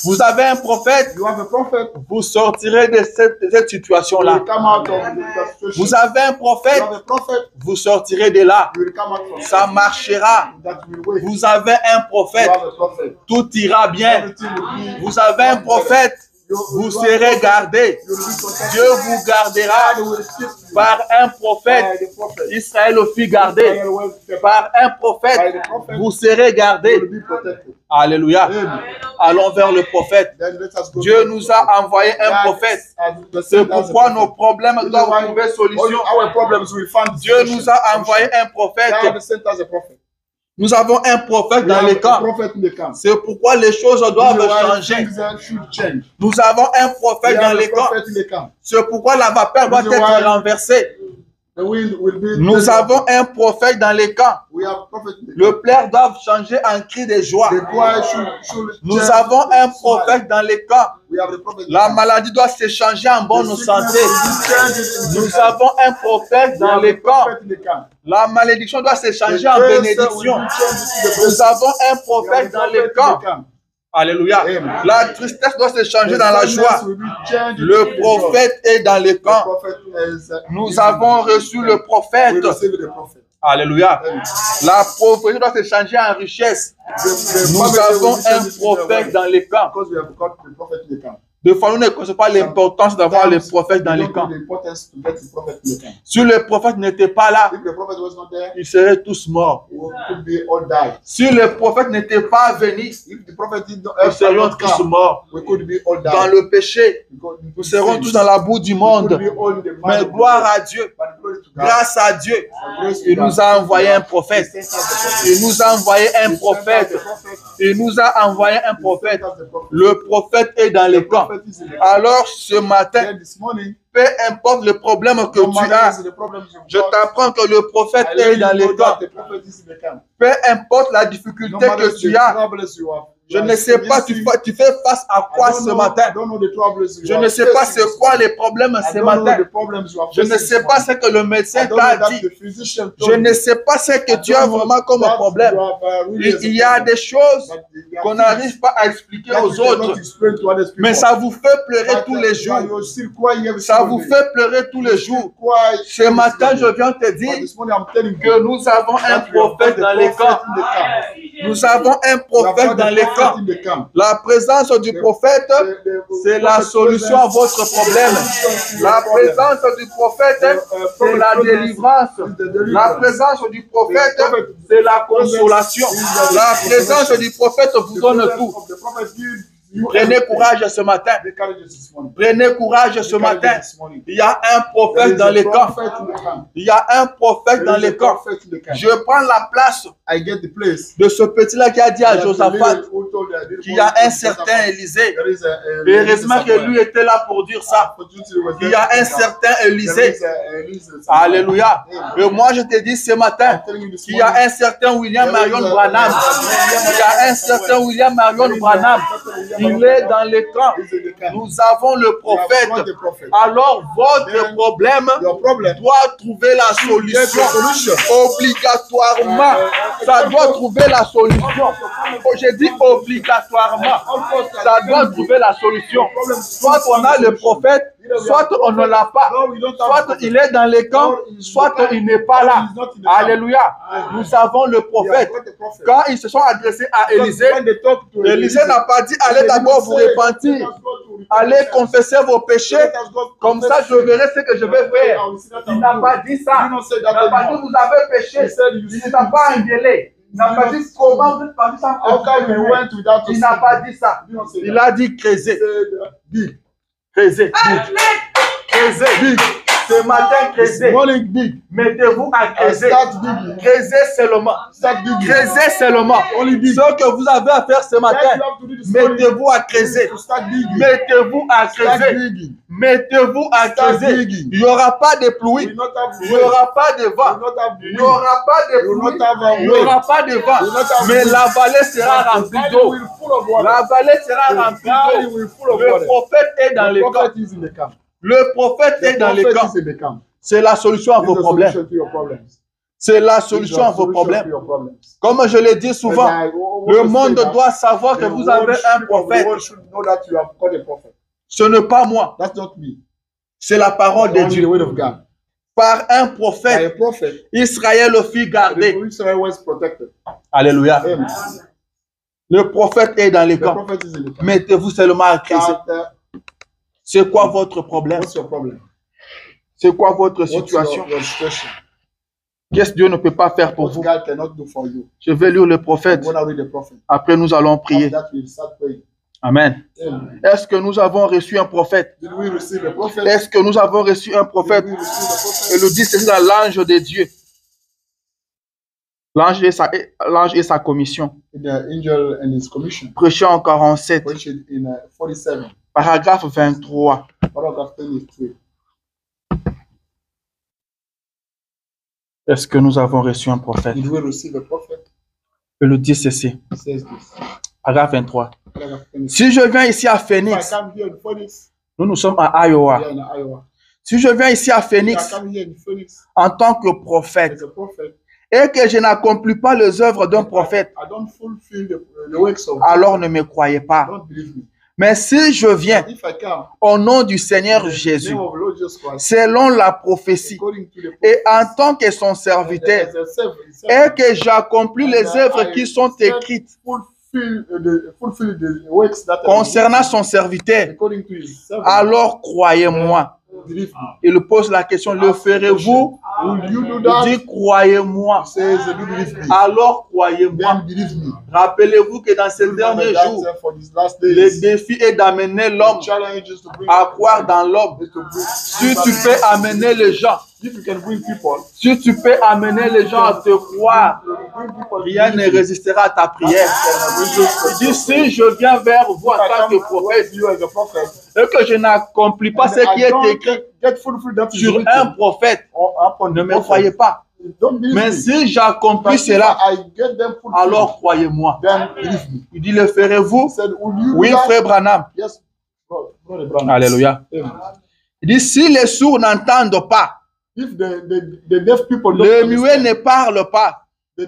Speaker 1: Vous avez un prophète,
Speaker 2: You have a prophet.
Speaker 1: vous sortirez de cette
Speaker 2: You will
Speaker 1: situation-là.
Speaker 2: come out of the situation.
Speaker 1: Vous avez un
Speaker 2: You
Speaker 1: prophète,
Speaker 2: have a prophet.
Speaker 1: vous sortirez de là.
Speaker 2: You will come out from
Speaker 1: Ça marchera.
Speaker 2: that will wait.
Speaker 1: Vous avez un
Speaker 2: You
Speaker 1: prophète,
Speaker 2: have a prophet.
Speaker 1: tout ira bien.
Speaker 2: Everything will be.
Speaker 1: Vous avez un prophète, vous serez gardé.
Speaker 2: You will be protected.
Speaker 1: Dieu vous gardera
Speaker 2: God will keep you
Speaker 1: par un prophète.
Speaker 2: by the prophet.
Speaker 1: Israël fut gardé
Speaker 2: Israel was kept
Speaker 1: par un prophète. Vous serez
Speaker 2: You
Speaker 1: gardé.
Speaker 2: will be protected.
Speaker 1: Alléluia.
Speaker 2: Amen.
Speaker 1: Allons vers le prophète.
Speaker 2: Then let us go
Speaker 1: Dieu
Speaker 2: to
Speaker 1: nous a envoyé un prophète. C'est pourquoi nos problèmes doivent trouver solution.
Speaker 2: Our problems will find
Speaker 1: Dieu nous a envoyé un prophète.
Speaker 2: God sent us a prophet.
Speaker 1: Nous avons un prophète
Speaker 2: We
Speaker 1: dans
Speaker 2: have
Speaker 1: les
Speaker 2: a
Speaker 1: camps.
Speaker 2: prophet in the camp.
Speaker 1: C'est pourquoi les choses doivent
Speaker 2: This is why
Speaker 1: changer.
Speaker 2: things should change.
Speaker 1: Nous avons un
Speaker 2: We
Speaker 1: prophète dans
Speaker 2: have a
Speaker 1: les camps.
Speaker 2: prophet in the camp.
Speaker 1: C'est pourquoi la vapeur doit
Speaker 2: This is
Speaker 1: être
Speaker 2: why-
Speaker 1: renversée.
Speaker 2: The wind will be.
Speaker 1: Nous avons un prophète dans les camps.
Speaker 2: We have a prophet in the camp.
Speaker 1: Le plaire doit changer en cri de joie.
Speaker 2: The choir should
Speaker 1: Nous
Speaker 2: change
Speaker 1: avons un
Speaker 2: to smile.
Speaker 1: prophète dans les camps.
Speaker 2: We have a prophet in the
Speaker 1: La
Speaker 2: camp.
Speaker 1: maladie doit se changer en bonne
Speaker 2: The sickness
Speaker 1: santé.
Speaker 2: will be changed in the
Speaker 1: Nous
Speaker 2: camp.
Speaker 1: avons un prophète
Speaker 2: We
Speaker 1: dans
Speaker 2: have a
Speaker 1: les camps.
Speaker 2: prophet in the camp.
Speaker 1: La malédiction doit se
Speaker 2: The
Speaker 1: changer en
Speaker 2: curse will
Speaker 1: bénédiction.
Speaker 2: be changed to the
Speaker 1: Nous
Speaker 2: blessing.
Speaker 1: avons un
Speaker 2: We have a
Speaker 1: prophète dans les
Speaker 2: prophet in
Speaker 1: camps.
Speaker 2: the camp.
Speaker 1: Alléluia.
Speaker 2: Amen.
Speaker 1: La tristesse doit se changer
Speaker 2: The
Speaker 1: dans la
Speaker 2: sadness
Speaker 1: joie.
Speaker 2: will be changed
Speaker 1: Le
Speaker 2: into the joy.
Speaker 1: prophète est dans les
Speaker 2: The
Speaker 1: camps.
Speaker 2: prophet is,
Speaker 1: Nous avons reçu le
Speaker 2: we
Speaker 1: prophète.
Speaker 2: received the prophet.
Speaker 1: Alléluia.
Speaker 2: Amen.
Speaker 1: La pauvreté doit se changer en richesse. Nous
Speaker 2: poverty
Speaker 1: avons
Speaker 2: will be
Speaker 1: un
Speaker 2: changed into the
Speaker 1: prophète
Speaker 2: wealth.
Speaker 1: dans les camps.
Speaker 2: Because we have got the prophet in the camp.
Speaker 1: Des fois, nous ne connaissons pas l'importance d'avoir les prophètes dans les camps.
Speaker 2: The importance to get the prophet in the camp.
Speaker 1: Si le prophète n'était pas là,
Speaker 2: If the prophet was not there,
Speaker 1: ils seraient tous morts.
Speaker 2: we could be all died.
Speaker 1: Si le prophète n'était pas venu,
Speaker 2: If the prophet did not
Speaker 1: nous serions tous
Speaker 2: come,
Speaker 1: morts.
Speaker 2: we could be all
Speaker 1: Dans
Speaker 2: died.
Speaker 1: le péché, nous serons tous dans la boue du monde. Mais gloire à Dieu, grâce à Dieu, il nous a envoyé un prophète. Il nous a envoyé un prophète. Il nous a envoyé un prophète. Le prophète est dans les camps. Alors ce matin, peu importe le problème que tu as, je t'apprends que le prophète est dans les camps. Peu importe la difficulté que tu as, je ne sais pas, tu fais face à quoi ce matin. Je ne sais pas c'est quoi les problèmes ce matin. Je ne sais pas ce que le médecin t'a dit. Je ne sais pas ce que tu as vraiment comme problème. Il y a des choses qu'on n'arrive pas à expliquer aux autres, mais ça vous fait pleurer tous les jours. Ça vous fait pleurer tous les jours. Ce matin, je viens te dire que nous avons un prophète dans les camps. Nous avons un prophète dans les camps. La présence du prophète, c'est la solution à votre problème. La présence du prophète, c'est la délivrance. La présence du prophète, c'est la consolation. La présence du prophète vous donne tout. Prenez courage ce matin. Prenez courage ce matin. Il y a un prophète dans les camps. Il y a un prophèt dans les camps. Je prends la place de ce petit-là qui a dit à Josaphat qu'il y a un certain Élisée. Et heureusement que lui était là pour dire ça. Il y a un certain Élisée. Alléluia. Et moi je te dis ce matin qu'il y a un certain William Marion Branham. Il y a un certain William Marion Branham. Il est dans les camps. Nous avons le prophète. Alors votre problème doit trouver la solution. Obligatoirement. Ça doit trouver la solution. J'ai dit obligatoirement. Ça doit trouver la solution. Soit on a le prophète, soit on ne l'a pas. Soit il est dans les camps, soit il n'est pas là. Alléluia. Nous avons le prophète. Quand ils se sont adressés à Élisée, Élisée n'a pas dit allez d'abord vous repentir. Allez confesser vos péchés. Comme ça, je verrai ce que je vais faire. Il n'a pas dit ça. Il n'a pas dit vous avez péché. Il ne t'a pas engueulé. Il n'a pas dit comment vous êtes parti sans il n'a pas dit ça. Il a dit creuser. Creuser. Creuser. Ce matin,
Speaker 2: This
Speaker 1: creusez.
Speaker 2: morning, dig.
Speaker 1: Mettez-vous à creuser.
Speaker 2: Start digging.
Speaker 1: Creusez seulement.
Speaker 2: Start digging.
Speaker 1: Creusez seulement.
Speaker 2: Only dig.
Speaker 1: Ce que vous avez à faire ce
Speaker 2: That
Speaker 1: matin,
Speaker 2: you have to do this morning
Speaker 1: mettez-vous à
Speaker 2: is
Speaker 1: creuser.
Speaker 2: to start digging.
Speaker 1: Mettez-vous à
Speaker 2: Start
Speaker 1: creuser.
Speaker 2: digging.
Speaker 1: Mettez-vous à
Speaker 2: Start
Speaker 1: creuser.
Speaker 2: digging.
Speaker 1: Il n'y aura pas de
Speaker 2: We
Speaker 1: pluie.
Speaker 2: will not have
Speaker 1: Il n'y aura pas de
Speaker 2: We will
Speaker 1: vent.
Speaker 2: not have
Speaker 1: Il n'y aura pas de
Speaker 2: We will
Speaker 1: pluie.
Speaker 2: not have
Speaker 1: Il n'y aura pas de vent. Mais la vallée sera remplie d'eau.
Speaker 2: will full of water.
Speaker 1: La vallée sera remplie
Speaker 2: valley
Speaker 1: d'eau.
Speaker 2: will full of
Speaker 1: Le
Speaker 2: water.
Speaker 1: prophète est dans
Speaker 2: The
Speaker 1: les camps.
Speaker 2: prophet is in the camp.
Speaker 1: Le prophète est
Speaker 2: The
Speaker 1: dans les
Speaker 2: prophet
Speaker 1: camps.
Speaker 2: is in the camp.
Speaker 1: C'est la solution à
Speaker 2: This
Speaker 1: vos
Speaker 2: is the
Speaker 1: problèmes.
Speaker 2: solution to your problems.
Speaker 1: C'est la
Speaker 2: This is
Speaker 1: solution
Speaker 2: the
Speaker 1: à vos
Speaker 2: solution to
Speaker 1: problèmes.
Speaker 2: your problems.
Speaker 1: Comme je l'ai dit souvent,
Speaker 2: As I
Speaker 1: le
Speaker 2: always
Speaker 1: monde
Speaker 2: say that,
Speaker 1: doit savoir que
Speaker 2: the
Speaker 1: vous avez
Speaker 2: world
Speaker 1: un
Speaker 2: should-
Speaker 1: prophète.
Speaker 2: The world should know that you have got a prophet.
Speaker 1: Ce n'est pas moi,
Speaker 2: That's not me.
Speaker 1: c'est la parole de
Speaker 2: Only the
Speaker 1: Dieu.
Speaker 2: word of God.
Speaker 1: Par un
Speaker 2: By a
Speaker 1: prophète,
Speaker 2: prophet,
Speaker 1: Israël fut
Speaker 2: the
Speaker 1: gardé.
Speaker 2: Israel was protected.
Speaker 1: Alléluia.
Speaker 2: Amen.
Speaker 1: Le prophète est dans les
Speaker 2: The
Speaker 1: camps.
Speaker 2: prophet is in the camp.
Speaker 1: Mettez-vous seulement à creuser. C'est quoi votre problème?
Speaker 2: What's your problem?
Speaker 1: C'est quoi votre
Speaker 2: What's
Speaker 1: situation?
Speaker 2: your situation?
Speaker 1: Qu'est-ce que Dieu ne peut pas faire pour
Speaker 2: What
Speaker 1: vous?
Speaker 2: God cannot do for you.
Speaker 1: Je vais lire le prophète.
Speaker 2: I'm going to read the prophet.
Speaker 1: Après, nous allons prier.
Speaker 2: After that, we'll start praying.
Speaker 1: Amen.
Speaker 2: Amen.
Speaker 1: Est-ce que nous avons reçu un prophète?
Speaker 2: Did we receive a prophet?
Speaker 1: Est-ce que nous avons reçu un
Speaker 2: Did
Speaker 1: prophète?
Speaker 2: we receive a prophet?
Speaker 1: Et le dit, c'est dans l'ange de Dieu. L'ange et sa commission.
Speaker 2: The angel and his commission.
Speaker 1: Prêchant en 47,
Speaker 2: Preached in 47,
Speaker 1: paragraphe 23.
Speaker 2: paragraph 23.
Speaker 1: Est-ce que nous avons reçu un prophète?
Speaker 2: Did we receive a prophet?
Speaker 1: Et le dit ceci.
Speaker 2: It says this.
Speaker 1: Paragraphe 23.
Speaker 2: Paragraph 23.
Speaker 1: Si je viens ici à
Speaker 2: If I
Speaker 1: Phoenix,
Speaker 2: come here in Phoenix,
Speaker 1: nous sommes à Iowa.
Speaker 2: we are in Iowa.
Speaker 1: Si je viens ici à
Speaker 2: If I
Speaker 1: Phoenix
Speaker 2: come here in Phoenix
Speaker 1: en tant que prophète
Speaker 2: as a prophet,
Speaker 1: et que je n'accomplis pas les œuvres d'un prophète,
Speaker 2: I don't fulfill the works of
Speaker 1: alors ne me croyez pas.
Speaker 2: don't believe me.
Speaker 1: Mais si je viens
Speaker 2: If I come
Speaker 1: au nom du Seigneur
Speaker 2: in the
Speaker 1: Jésus,
Speaker 2: name of the Lord Jesus Christ,
Speaker 1: selon la prophétie,
Speaker 2: according to the
Speaker 1: et en
Speaker 2: prophecies,
Speaker 1: tant que son serviteur,
Speaker 2: as a servant,
Speaker 1: et que j'accomplis les œuvres qui sont écrites
Speaker 2: fulfill the works that are
Speaker 1: concernant son serviteur,
Speaker 2: according to his servant,
Speaker 1: alors croyez-moi.
Speaker 2: believe me.
Speaker 1: Il pose la question, le ferez-vous?
Speaker 2: Will you do
Speaker 1: Il
Speaker 2: that?
Speaker 1: dit, croyez-moi.
Speaker 2: He says, do believe me.
Speaker 1: Alors croyez-moi.
Speaker 2: Then believe me.
Speaker 1: Rappelez-vous que dans ces
Speaker 2: Remember
Speaker 1: derniers
Speaker 2: that,
Speaker 1: jours,
Speaker 2: for these last
Speaker 1: le
Speaker 2: days,
Speaker 1: défi est d'amener l'homme
Speaker 2: the challenge is to bring
Speaker 1: à croire dans l'homme.
Speaker 2: is to bring
Speaker 1: Si tu peux amener les gens,
Speaker 2: if you can bring people,
Speaker 1: si tu peux amener les gens à te croire,
Speaker 2: bring people
Speaker 1: rien ne résistera à ta prière. Il dit, si je viens vers vous en tant que prophète
Speaker 2: you as a prophet,
Speaker 1: et que je n'accomplis pas ce qui est écrit
Speaker 2: get fulfilled that is
Speaker 1: sur
Speaker 2: written
Speaker 1: un prophète,
Speaker 2: upon
Speaker 1: ne
Speaker 2: the
Speaker 1: me
Speaker 2: prophet.
Speaker 1: croyez pas.
Speaker 2: Don't believe
Speaker 1: Mais
Speaker 2: me.
Speaker 1: si j'accomplis
Speaker 2: But if
Speaker 1: cela,
Speaker 2: I get them fulfilled,
Speaker 1: alors croyez-moi.
Speaker 2: then believe me.
Speaker 1: Il dit, le ferez-vous?
Speaker 2: He said, will you
Speaker 1: Oui,
Speaker 2: do that?
Speaker 1: frère Branham.
Speaker 2: Yes, brother Branham.
Speaker 1: Alléluia.
Speaker 2: Amen.
Speaker 1: Il dit, si les sourds n'entendent pas,
Speaker 2: If the deaf people don't
Speaker 1: les muets
Speaker 2: understand,
Speaker 1: ne parlent pas,
Speaker 2: the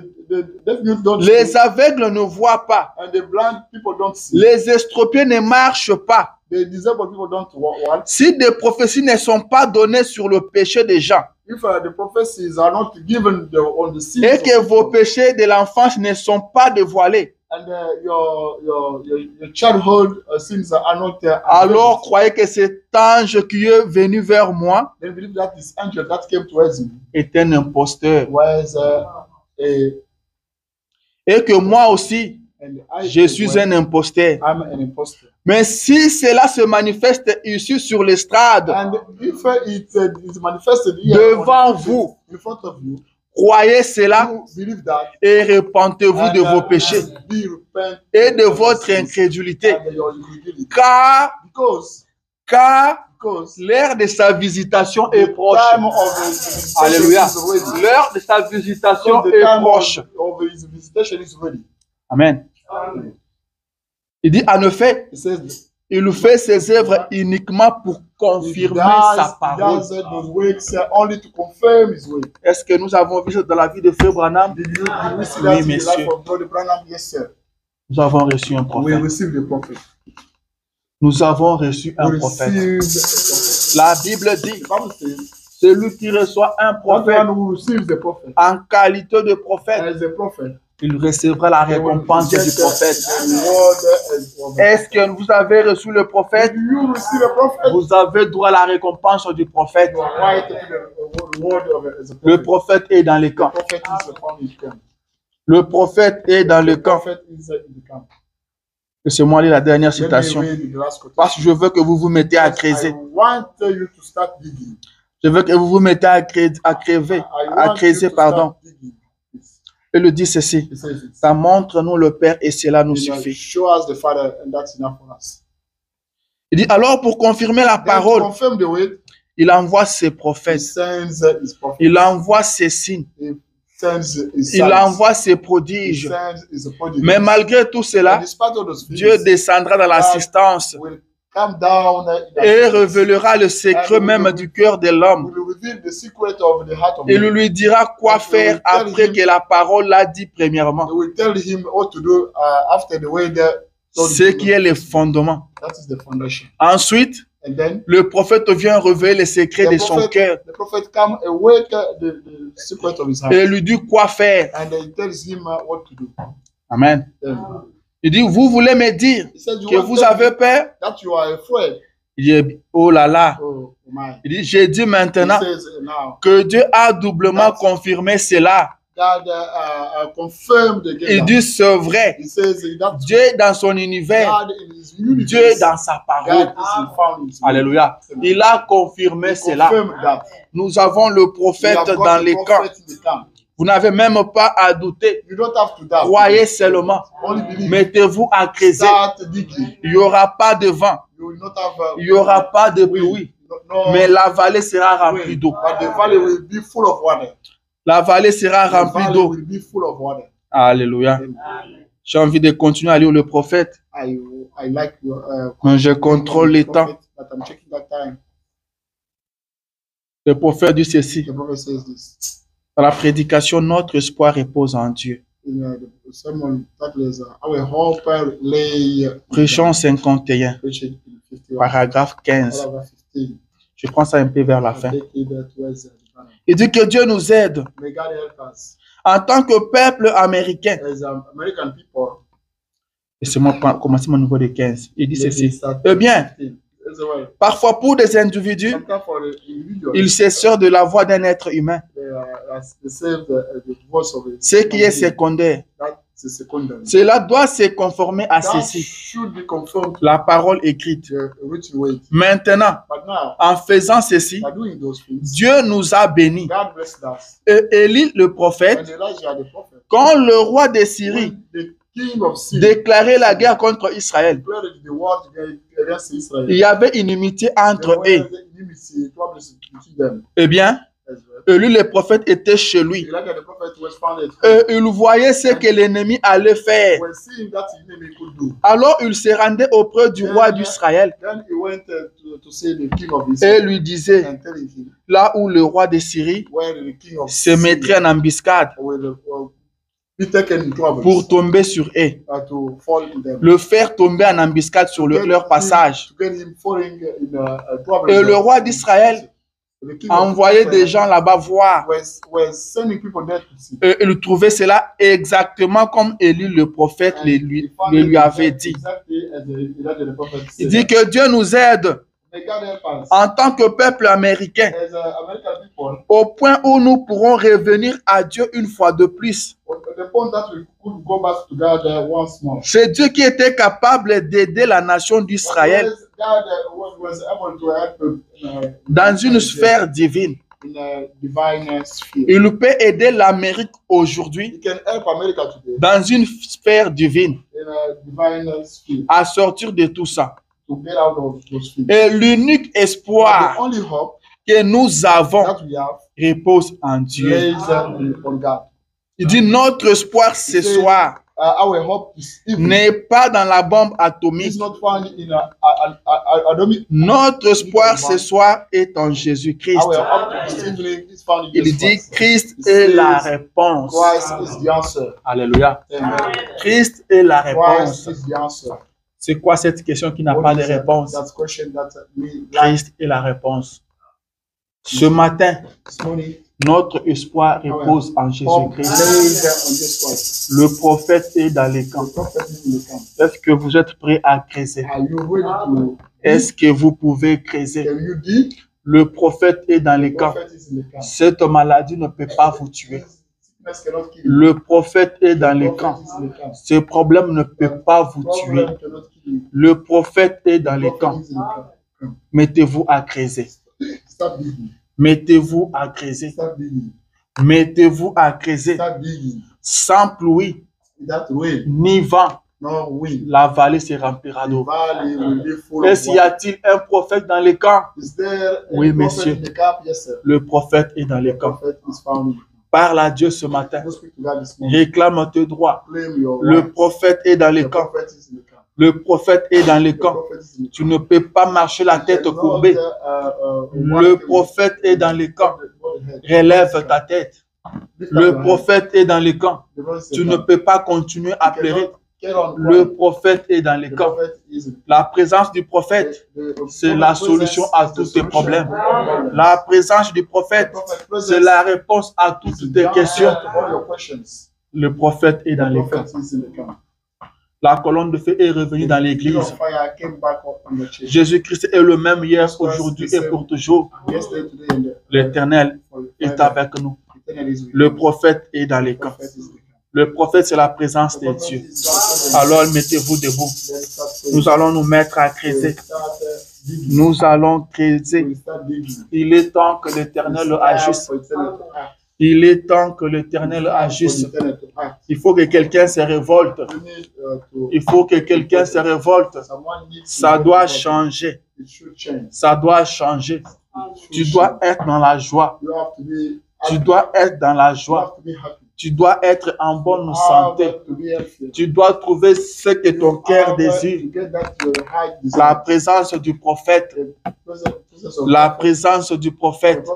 Speaker 2: deaf people don't
Speaker 1: les
Speaker 2: speak,
Speaker 1: aveugles ne voient pas,
Speaker 2: and the blind people don't see,
Speaker 1: les estropiés ne marchent pas,
Speaker 2: the disabled people don't walk.
Speaker 1: si des prophéties ne sont pas données sur le péché des gens,
Speaker 2: If the prophecies are not given on the sins
Speaker 1: et
Speaker 2: of
Speaker 1: que vos
Speaker 2: people,
Speaker 1: péchés de l'enfance ne sont pas dévoilés,
Speaker 2: and your childhood sins are not
Speaker 1: alors croyez que cet ange qui est venu vers moi
Speaker 2: then believe that this angel that came towards me
Speaker 1: est un imposteur.
Speaker 2: was
Speaker 1: Et que moi aussi,
Speaker 2: and I
Speaker 1: je suis un imposteur.
Speaker 2: I'm an impostor.
Speaker 1: Mais si cela se manifeste ici sur l'estrade,
Speaker 2: And if it is manifested here
Speaker 1: devant
Speaker 2: on the-
Speaker 1: vous,
Speaker 2: in front of you,
Speaker 1: croyez cela
Speaker 2: you believe that
Speaker 1: et repentez-vous de vos péchés
Speaker 2: repent
Speaker 1: et de votre incrédulité.
Speaker 2: and your incredulity.
Speaker 1: Car
Speaker 2: Because
Speaker 1: l'heure de sa visitation est proche.
Speaker 2: time of his visitation
Speaker 1: Alléluia.
Speaker 2: is ready.
Speaker 1: L'heure de sa visitation
Speaker 2: The
Speaker 1: est
Speaker 2: time
Speaker 1: proche.
Speaker 2: of his visitation is ready.
Speaker 1: Amen. Il dit, en effet,
Speaker 2: He says
Speaker 1: il fait ses œuvres uniquement pour confirmer sa parole.
Speaker 2: does those works only to confirm his way.
Speaker 1: Est-ce que nous avons vu ça dans la vie de Frère Branham?
Speaker 2: Did we see
Speaker 1: Oui,
Speaker 2: that in the
Speaker 1: messieurs.
Speaker 2: life of Brother Branham? Yes, sir.
Speaker 1: Nous avons reçu un
Speaker 2: We
Speaker 1: prophète.
Speaker 2: received the prophet.
Speaker 1: Nous avons reçu un
Speaker 2: We
Speaker 1: prophète.
Speaker 2: received the
Speaker 1: La Bible dit,
Speaker 2: prophet. The Bible says,
Speaker 1: celui qui reçoit un
Speaker 2: that
Speaker 1: prophète
Speaker 2: one who receives the prophet
Speaker 1: en qualité de prophète,
Speaker 2: as a prophet,
Speaker 1: il recevra la récompense
Speaker 2: get
Speaker 1: du prophète.
Speaker 2: the reward as prophet.
Speaker 1: Est-ce que vous avez reçu le prophète?
Speaker 2: If you receive a prophet,
Speaker 1: Vous avez droit à la récompense du prophète.
Speaker 2: you are right to the reward of it as a
Speaker 1: Le
Speaker 2: prophet.
Speaker 1: prophète est dans les
Speaker 2: The
Speaker 1: camps.
Speaker 2: prophet is upon his camp.
Speaker 1: Le prophète est dans le
Speaker 2: The
Speaker 1: camp.
Speaker 2: prophet is in the camp.
Speaker 1: Laissez-moi lire la dernière
Speaker 2: Let me
Speaker 1: citation.
Speaker 2: read the last quotation.
Speaker 1: Parce que je veux que vous vous mettez à creuser.
Speaker 2: I want you to start digging.
Speaker 1: Je veux que vous vous mettez à creuser, pardon. Il lui dit ceci. Ça montre-nous le Père et cela nous suffit.
Speaker 2: Show us the Father and that's enough for us.
Speaker 1: Il dit alors pour confirmer la parole, il envoie ses prophètes, il envoie ses signes, il envoie ses prodiges. Mais malgré tout cela, Dieu descendra dans l'assistance et révélera le secret même du cœur de l'homme. Il lui dira quoi faire après que la parole l'a dit premièrement. Ce qui est le fondement. Ensuite, le prophète vient révéler les secrets de son cœur. Et lui dit quoi faire. Amen. Il dit, vous voulez me dire que vous avez peur? Il dit, oh là là. Il dit, j'ai dit maintenant que Dieu a doublement confirmé cela. Il dit, c'est vrai. Dieu est dans son univers. Dieu est dans sa parole. Alléluia. Il a confirmé cela. Nous avons le prophète dans les camps. Vous n'avez même pas à douter. Croyez seulement. Mettez-vous à creuser. Il n'y aura pas de vent. Il n'y aura pas de pluie. Mais la vallée sera remplie d'eau. La vallée sera remplie d'eau. Alléluia. J'ai envie de continuer à lire le prophète. Quand je contrôle les temps. Le prophète dit ceci. Dans la prédication, notre espoir repose en Dieu. Prêchons 51, paragraphe 15. Je prends ça un peu vers la fin. Il dit que Dieu nous aide en tant que peuple américain. Laissez-moi commencer mon niveau de 15. Il dit ceci. Eh bien, parfois pour des individus, il s'essore de la voix d'un être humain. Ce qui est secondaire. Cela doit se conformer à ceci. La parole écrite. Maintenant, en faisant ceci, Dieu nous a bénis. Et Élie le prophète, quand le roi de Syrie déclarait la guerre contre Israël, il y avait une inimitié entre eux. Eh bien, lui, le prophète était chez lui. Et il voyait ce que l'ennemi allait faire. Alors, il se rendait auprès du roi d'Israël et lui disait, là où le roi de Syrie se mettrait en embuscade pour tomber sur eux, le faire tomber en embuscade sur leur passage. Et le roi d'Israël envoyer des gens là-bas voir. Et il trouvait cela exactement comme Élie le prophète le lui avait dit. Il dit que Dieu nous aide en tant que peuple américain au point où nous pourrons revenir à Dieu une fois de plus. C'est Dieu qui était capable d'aider la nation d'Israël dans une sphère divine. Il peut aider l'Amérique aujourd'hui dans une sphère divine à sortir de tout ça. Et l'unique espoir que nous avons repose en Dieu. Il dit notre espoir ce soir n'est pas dans la bombe atomique. Notre espoir ce soir est en Jésus-Christ. Il dit Christ est la réponse. Alléluia. Christ est la réponse. C'est quoi cette question qui n'a pas de réponse? Christ est la réponse. Ce matin, notre espoir repose en Jésus-Christ. Le prophète est dans les camps. Est-ce que vous êtes prêts à creuser? Est-ce que vous pouvez creuser? Le prophète est dans les camps. Cette maladie ne peut pas vous tuer. Le prophète est dans les camps. Ce problème ne peut pas vous tuer. Le prophète est dans les camps. Mettez-vous à creuser. Mettez-vous à creuser.
Speaker 2: Start digging.
Speaker 1: Mettez-vous à creuser.
Speaker 2: Start digging.
Speaker 1: Sans pluie,
Speaker 2: That way,
Speaker 1: ni vent,
Speaker 2: no wind.
Speaker 1: la vallée se remplira
Speaker 2: The
Speaker 1: d'eau.
Speaker 2: valley will be full
Speaker 1: Est-ce
Speaker 2: of
Speaker 1: y
Speaker 2: water.
Speaker 1: a-t-il un prophète dans les camps?
Speaker 2: Is there
Speaker 1: Oui,
Speaker 2: a prophet
Speaker 1: monsieur.
Speaker 2: in the camp? Yes, sir.
Speaker 1: Le prophète est dans les
Speaker 2: The
Speaker 1: camps.
Speaker 2: prophet is found in the camp.
Speaker 1: Parle à Dieu ce matin.
Speaker 2: Go speak to God this morning.
Speaker 1: Réclame tes droits.
Speaker 2: Claim your
Speaker 1: Le
Speaker 2: rights.
Speaker 1: prophète est dans les
Speaker 2: The
Speaker 1: camps.
Speaker 2: prophet is in the camp.
Speaker 1: Le prophèet est dans les
Speaker 2: The
Speaker 1: camps.
Speaker 2: prophet is in the
Speaker 1: Tu ne peux pas marcher la tête courbée. Le prophète est dans les camps. Relève ta tête. Le prophète est dans les camps. Tu ne peux pas continuer à pleurer. Le prophète est dans les camps. La présence du prophète, c'est la solution à tous tes problèmes. La présence du prophète, c'est la réponse à toutes tes questions. Le prophète est dans les camps. La colonne de feu est revenue dans l'église. Jésus-Christ est le même hier, aujourd'hui et pour toujours. L'Éternel est avec nous. Le prophète est dans les camps. Le prophète, c'est la présence de Dieu. Alors, mettez-vous debout. Nous allons nous mettre à creuser. Nous allons creuser. Il est temps que l'Éternel agisse. Il est temps que l'Éternel agisse. Il faut que quelqu'un se révolte. Il faut que quelqu'un se révolte. Ça doit changer. Ça doit changer. Tu dois être dans la joie. Tu dois être dans la joie. Tu dois être en bonne santé. Tu dois trouver ce que ton cœur désire. La présence du prophète. La présence du prophète.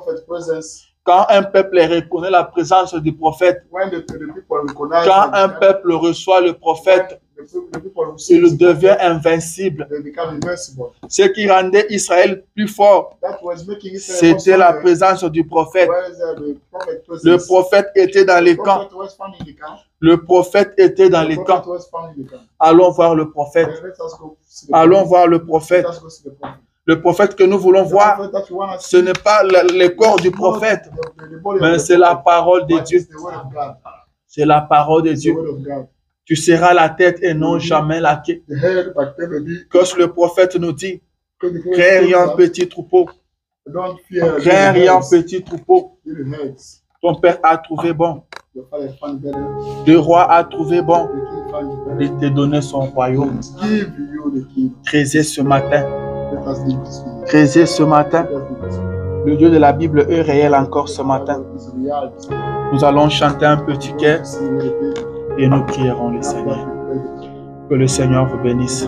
Speaker 1: Quand un peuple reconnaît la présence du prophète, quand un peuple reçoit le prophète, il devient invincible. Ce qui rendait Israël plus fort, c'était la présence du prophète. Le prophète était dans les camps. Le prophète était dans les camps. Allons voir le prophète. Allons voir le prophète. Le prophète que nous voulons voir, ce n'est pas le corps du prophète, mais c'est la parole de Dieu. C'est la parole de Dieu. Tu seras la tête et non jamais la queue. Que le prophète nous dit, crains rien petit troupeau. Crains rien petit troupeau. Ton père a trouvé bon. Le roi a trouvé bon. Il t'a donné son royaume. Creusez ce matin. Creusez ce matin. Le Dieu de la Bible est réel encore ce matin. Nous allons chanter un petit chœur et nous prierons le Seigneur. Que le Seigneur vous bénisse.